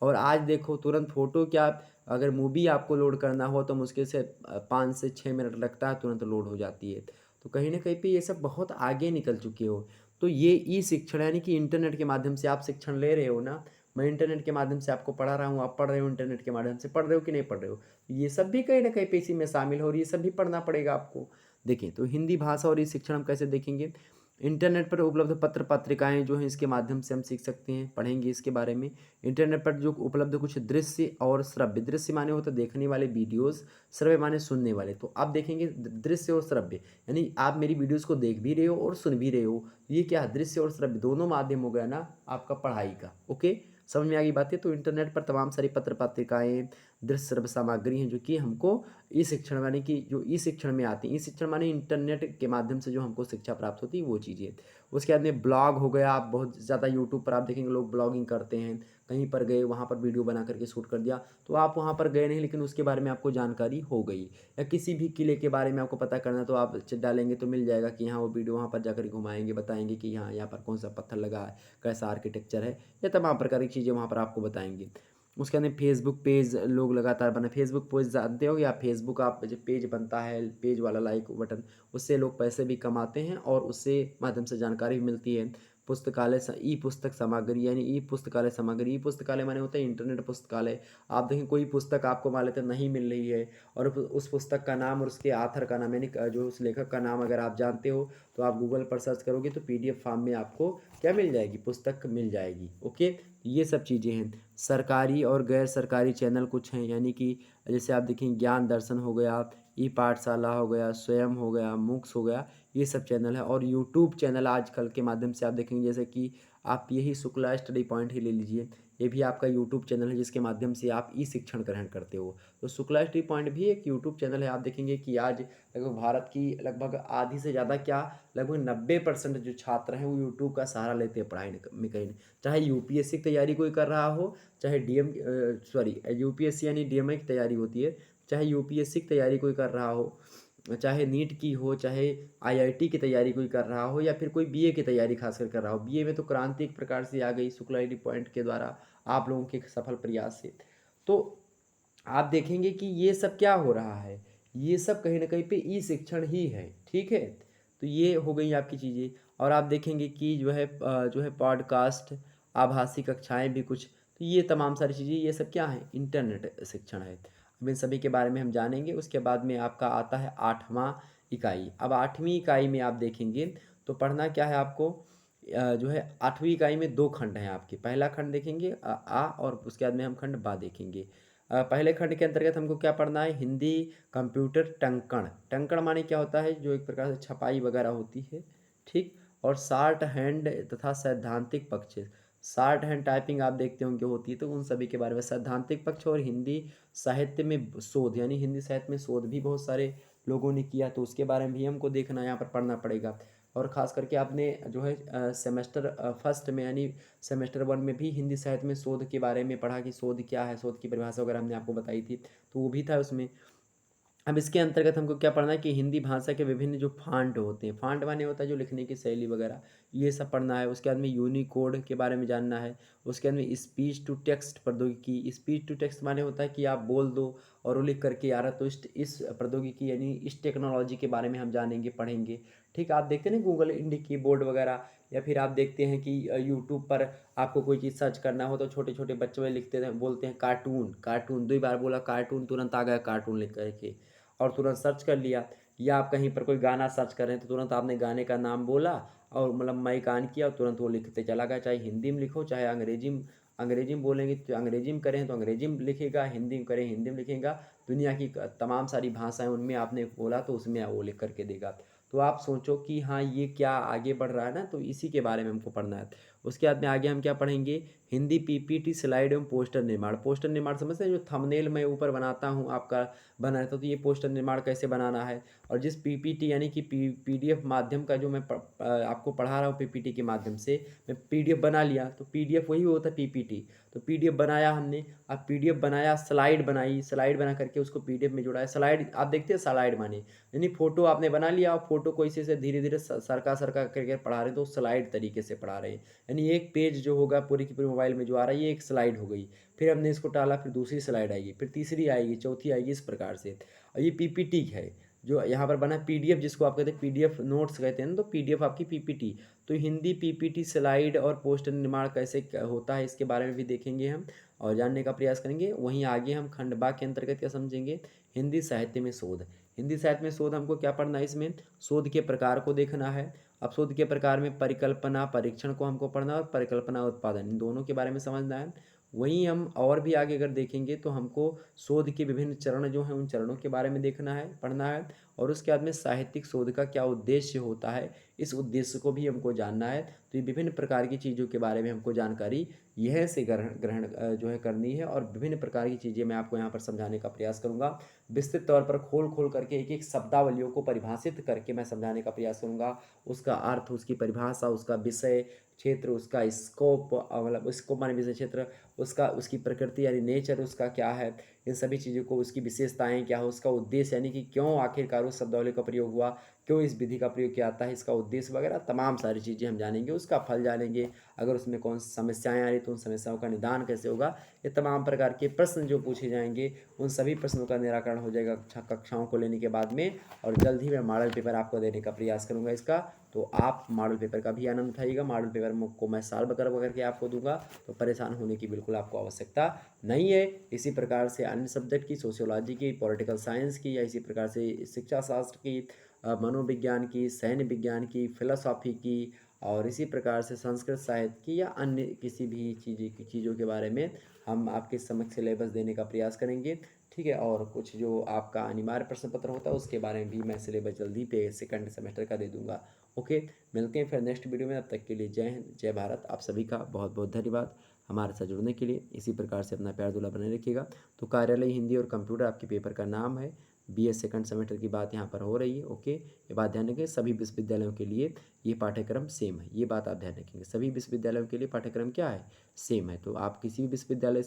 और आज देखो तुरंत फ़ोटो क्या, अगर मूवी आपको लोड करना हो तो मुश्किल से 5 से 6 मिनट लगता है, तुरंत लोड हो जाती है। तो कहीं न कहीं पे ये सब बहुत आगे निकल चुके हो। तो ये ई-शिक्षण यानी कि इंटरनेट के माध्यम से आप शिक्षण ले रहे हो ना, मैं इंटरनेट के माध्यम से आपको पढ़ा रहा हूँ, आप पढ़ रहे हो इंटरनेट के माध्यम से, पढ़ रहे हो कि नहीं पढ़ रहे हो? ये सब भी कहीं न कहीं पे इसी में शामिल हो और ये सब भी पढ़ना पड़ेगा आपको। देखिए, तो हिंदी भाषा और ई-शिक्षण हम कैसे देखेंगे? इंटरनेट पर उपलब्ध पत्र पत्रिकाएँ जो हैं इसके माध्यम से हम सीख सकते हैं, पढ़ेंगे इसके बारे में। इंटरनेट पर जो उपलब्ध कुछ दृश्य और श्रव्य, दृश्य माने होता है देखने वाले वीडियोज़, श्रव्य माने सुनने वाले। तो आप देखेंगे दृश्य और श्रव्य, यानी आप मेरी वीडियोज़ को देख भी रहे हो और सुन भी रहे हो। ये क्या है, दृश्य और श्रव्य दोनों माध्यम हो गया ना आपका पढ़ाई का। ओके, समझ में आ गई बातें। तो इंटरनेट पर तमाम सारी पत्र पत्रिकाएँ, दृश्य श्रव्य सामग्री हैं जो कि हमको ई शिक्षण यानी कि जो ई शिक्षण में आती हैं। ई शिक्षण माने इंटरनेट के माध्यम से जो हमको शिक्षा प्राप्त होती है वो चीज़ें। उसके बाद में ब्लॉग हो गया, आप बहुत ज़्यादा यूट्यूब पर आप देखेंगे लोग ब्लॉगिंग करते हैं, कहीं पर गए वहाँ पर वीडियो बना करके शूट कर दिया, तो आप वहाँ पर गए नहीं लेकिन उसके बारे में आपको जानकारी हो गई। या किसी भी किले के बारे में आपको पता करना है तो आप डालेंगे तो मिल जाएगा कि हाँ वो वीडियो वहाँ पर जाकर घुमाएंगे, बताएंगे कि हाँ यहाँ पर कौन सा पत्थर लगा है, कैसा आर्किटेक्चर है, या तमाम प्रकार की चीज़ें वहाँ पर आपको बताएंगे। उसके अंदर फेसबुक पेज लोग लगातार बना, फेसबुक पेज जानते हो, या फेसबुक आप जब पेज बनता है पेज वाला लाइक बटन, उससे लोग पैसे भी कमाते हैं और उससे माध्यम से जानकारी भी मिलती है। पुस्तकालय ई पुस्तक सामग्री यानी ई पुस्तकालय सामग्री, ई पुस्तकालय माने होता है इंटरनेट पुस्तकालय। आप देखें कोई पुस्तक आपको मान लेते हैं नहीं मिल रही है और उस पुस्तक का नाम और उसके आथर का नाम यानी जो उस लेखक का नाम अगर आप जानते हो तो आप गूगल पर सर्च करोगे तो पीडीएफ फॉर्म में आपको क्या मिल जाएगी, पुस्तक मिल जाएगी। ओके, ये सब चीज़ें हैं। सरकारी और गैर सरकारी चैनल कुछ हैं, यानी कि जैसे आप देखें ज्ञान दर्शन हो गया, ई पाठशाला हो गया, स्वयं हो गया, मूक्स हो गया, ये सब चैनल है। और यूट्यूब चैनल आजकल के माध्यम से आप देखेंगे जैसे कि आप यही शुक्ला स्टडी पॉइंट ही ले लीजिए, ये भी आपका यूट्यूब चैनल है जिसके माध्यम से आप ई शिक्षण ग्रहण करते हो। तो शुक्ला स्टडी पॉइंट भी एक यूट्यूब चैनल है। आप देखेंगे कि आज लगभग भारत की लगभग आधी से ज़्यादा क्या लगभग 90% जो छात्र हैं वो यूट्यूब का सहारा लेते हैं पढ़ाई में कहीं न। चाहे यूपीएससी की तैयारी कोई कर रहा हो, चाहे यूपीएससी यानी डीएमए की तैयारी होती है, चाहे यूपीएससी की तैयारी कोई कर रहा हो, चाहे नीट की हो, चाहे आईआईटी की तैयारी कोई कर रहा हो, या फिर कोई बीए की तैयारी खासकर कर रहा हो। बीए में तो क्रांति एक प्रकार से आ गई शुक्ला स्टडी पॉइंट के द्वारा आप लोगों के सफल प्रयास से। तो आप देखेंगे कि ये सब क्या हो रहा है, ये सब कहीं न कहीं पे ई शिक्षण ही है, ठीक है? तो ये हो गई आपकी चीज़ें। और आप देखेंगे कि जो है पॉडकास्ट, आभासी कक्षाएँ भी कुछ, तो ये तमाम सारी चीज़ें ये सब क्या हैं? इंटरनेट शिक्षण है। अब इन सभी के बारे में हम जानेंगे। उसके बाद में आपका आता है 8वाँ इकाई। अब 8वीं इकाई में आप देखेंगे तो पढ़ना क्या है आपको, जो है 8वीं इकाई में 2 खंड हैं आपके। पहला खंड देखेंगे आ और उसके बाद में हम खंड बा देखेंगे। पहले खंड के अंतर्गत हमको क्या पढ़ना है, हिंदी कंप्यूटर टंकण। टंकण माने क्या होता है, जो एक प्रकार से छपाई वगैरह होती है, ठीक। और शॉर्ट हैंड तथा सैद्धांतिक पक्ष, शॉर्ट हैंड टाइपिंग आप देखते होंगे होती है, तो उन सभी के बारे में सैद्धांतिक पक्ष। और हिंदी साहित्य में शोध, यानी हिंदी साहित्य में शोध भी बहुत सारे लोगों ने किया, तो उसके बारे में भी हमको देखना, यहाँ पर पढ़ना पड़ेगा। और ख़ास करके आपने जो है सेमेस्टर फर्स्ट में यानी सेमेस्टर 1 में भी हिंदी साहित्य में शोध के बारे में पढ़ा कि शोध क्या है, शोध की परिभाषा वगैरह हमने आपको बताई थी, तो वो भी था उसमें। अब इसके अंतर्गत हमको क्या पढ़ना है कि हिंदी भाषा के विभिन्न जो फ़ॉन्ट होते हैं, फ़ॉन्ट माने होता है जो लिखने की शैली वगैरह, ये सब पढ़ना है। उसके बाद में यूनिकोड के बारे में जानना है। उसके बाद में स्पीच टू टेक्स्ट प्रौद्योगिकी, स्पीच टू टेक्स्ट माने होता है कि आप बोल दो और वो लिख करके आ रहा, तो इस प्रौद्योगिकी यानी इस टेक्नोलॉजी के बारे में हम जानेंगे, पढ़ेंगे। ठीक, आप देखते हैं ना गूगल इंडी कीबोर्ड वगैरह, या फिर आप देखते हैं कि यूट्यूब पर आपको कोई चीज़ सर्च करना हो तो छोटे छोटे बच्चे लिखते हैं, बोलते हैं कार्टून, कार्टून 2 बार बोला कार्टून, तुरंत आ गया कार्टून लिख करके और तुरंत सर्च कर लिया। या आप कहीं पर कोई गाना सर्च कर रहे हैं तो तुरंत आपने गाने का नाम बोला और मतलब माइक ऑन किया और तुरंत वो लिखते चला गया। चाहे हिंदी में लिखो, चाहे अंग्रेजी में बोलेंगे तो अंग्रेजी में करें तो अंग्रेजी में लिखेगा, हिंदी में करें हिंदी में लिखेगा। दुनिया की तमाम सारी भाषाएं उनमें आपने बोला तो उसमें वो लिख करके देगा। तो आप सोचो कि हाँ ये क्या आगे बढ़ रहा है ना, तो इसी के बारे में हमको पढ़ना है। उसके बाद में आगे हम क्या पढ़ेंगे, हिंदी पीपीटी स्लाइड एवं पोस्टर निर्माण। पोस्टर निर्माण समझते हैं, जो थंबनेल मैं ऊपर बनाता हूँ आपका बना रहता, तो ये पोस्टर निर्माण कैसे बनाना है। और जिस पीपीटी यानी कि पीडीएफ माध्यम का जो मैं आपको पढ़ा रहा हूँ पीपीटी के माध्यम से, मैं पीडीएफ बना लिया तो पीडीएफ वही होता है पीपीटी। तो पीडीएफ बनाया हमने, अब पीडीएफ बनाया, स्लाइड बनाई, स्लाइड बना करके उसको पीडीएफ में जोड़ा है। स्लाइड आप देखते हैं, स्लाइड माने यानी फोटो आपने बना लिया और फोटो को इसी से धीरे धीरे सरका सरका करके पढ़ा रहे हैं, तो स्लाइड तरीके से पढ़ा रहे हैं। यानी एक पेज जो होगा पूरी की पूरी मोबाइल में जो आ रहा है ये एक स्लाइड हो गई। फिर हमने इसको टाला, फिर दूसरी स्लाइड आएगी, फिर तीसरी आएगी, चौथी आएगी, इस प्रकार से। और ये पीपीटी है जो यहाँ पर बना, पीडीएफ जिसको आप कहते हैं पीडीएफ नोट्स कहते हैं ना, तो पीडीएफ आपकी पीपीटी। तो हिंदी पीपीटी स्लाइड और पोस्टर निर्माण कैसे होता है इसके बारे में भी देखेंगे हम और जानने का प्रयास करेंगे। वहीं आगे हम खंड बा के अंतर्गत क्या समझेंगे, हिंदी साहित्य में शोध। हिंदी साहित्य में शोध हमको क्या पढ़ना है, इसमें शोध के प्रकार को देखना है। अब शोध के प्रकार में परिकल्पना परीक्षण को हमको पढ़ना है और परिकल्पना उत्पादन, इन दोनों के बारे में समझना है। वहीं हम और भी आगे अगर देखेंगे तो हमको शोध के विभिन्न चरण जो हैं उन चरणों के बारे में देखना है, पढ़ना है, और उसके बाद में साहित्यिक शोध का क्या उद्देश्य होता है, इस उद्देश्य को भी हमको जानना है। तो ये विभिन्न प्रकार की चीज़ों के बारे में हमको जानकारी यह से ग्रहण ग्रहण जो है करनी है, और विभिन्न प्रकार की चीज़ें मैं आपको यहाँ पर समझाने का प्रयास करूँगा। विस्तृत तौर पर खोल खोल करके एक एक शब्दावलियों को परिभाषित करके मैं समझाने का प्रयास करूँगा। उसका अर्थ, उसकी परिभाषा, उसका विषय क्षेत्र, उसका स्कोप, मतलब स्कोप माने विषय क्षेत्र, उसका उसकी प्रकृति यानी नेचर उसका क्या है, इन सभी चीज़ों को, उसकी विशेषताएं क्या हो, उसका उद्देश्य यानी कि क्यों आखिरकार उस शब्दावली का प्रयोग हुआ, क्यों इस विधि का प्रयोग किया जाता है, इसका उद्देश्य वगैरह तमाम सारी चीज़ें हम जानेंगे। उसका फल जानेंगे, अगर उसमें कौन सी समस्याएं आ रही तो उन समस्याओं का निदान कैसे होगा, ये तमाम प्रकार के प्रश्न जो पूछे जाएंगे उन सभी प्रश्नों का निराकरण हो जाएगा कक्षाओं को लेने के बाद में। और जल्द ही मैं मॉडल पेपर आपको देने का प्रयास करूँगा इसका, तो आप मॉडल पेपर का भी आनंद उठाइएगा। मॉडल पेपर को मैं सॉल्व करके आपको दूंगा, तो परेशान होने की बिल्कुल आपको आवश्यकता नहीं है। इसी प्रकार से अन्य सब्जेक्ट की, सोशियोलॉजी की, पॉलिटिकल साइंस की, या इसी प्रकार से शिक्षा शास्त्र की, मनोविज्ञान की, सैन्य विज्ञान की, फिलोसॉफी की, और इसी प्रकार से संस्कृत साहित्य की, या अन्य किसी भी चीज़ों के बारे में हम आपके समक्ष सिलेबस देने का प्रयास करेंगे। ठीक है, और कुछ जो आपका अनिवार्य प्रश्न पत्र होता है उसके बारे में भी मैं सिलेबस जल्दी पे सेकंड सेमेस्टर का दे दूंगा। ओके, मिलते हैं फिर नेक्स्ट वीडियो में। अब तक के लिए जय हिंद, जय भारत। आप सभी का बहुत बहुत धन्यवाद हमारे साथ जुड़ने के लिए। इसी प्रकार से अपना प्यार दुला बनाए रखिएगा। तो कार्यालय हिंदी और कंप्यूटर आपके पेपर का नाम है। BA सेकंड सेमेस्टर की बात यहाँ पर हो रही है। ओके, ये बात ध्यान रखें, सभी विश्वविद्यालयों के लिए ये पाठ्यक्रम सेम है, ये बात आप ध्यान रखेंगे। सभी विश्वविद्यालयों के लिए पाठ्यक्रम क्या है, सेम है। तो आप किसी भी विश्वविद्यालय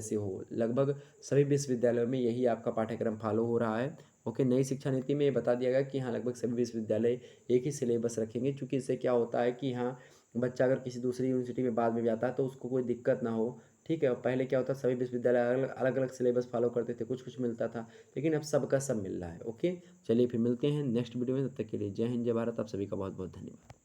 से हो, लगभग सभी विश्वविद्यालयों में यही आपका पाठ्यक्रम फॉलो हो रहा है। ओके, नई शिक्षा नीति में ये बता दिया गया कि हाँ लगभग सभी विश्वविद्यालय एक ही सिलेबस रखेंगे, क्योंकि इससे क्या होता है कि हाँ बच्चा अगर किसी दूसरी यूनिवर्सिटी में बाद में भी आता है तो उसको कोई दिक्कत ना हो। ठीक है, और पहले क्या होता है, सभी विश्वविद्यालय अलग अलग सिलेबस फॉलो करते थे, कुछ कुछ मिलता था, लेकिन अब सबका सब मिल रहा है। ओके, चलिए फिर मिलते हैं नेक्स्ट वीडियो में। तब तक के लिए जय हिंद, जय भारत। आप सभी का बहुत बहुत धन्यवाद।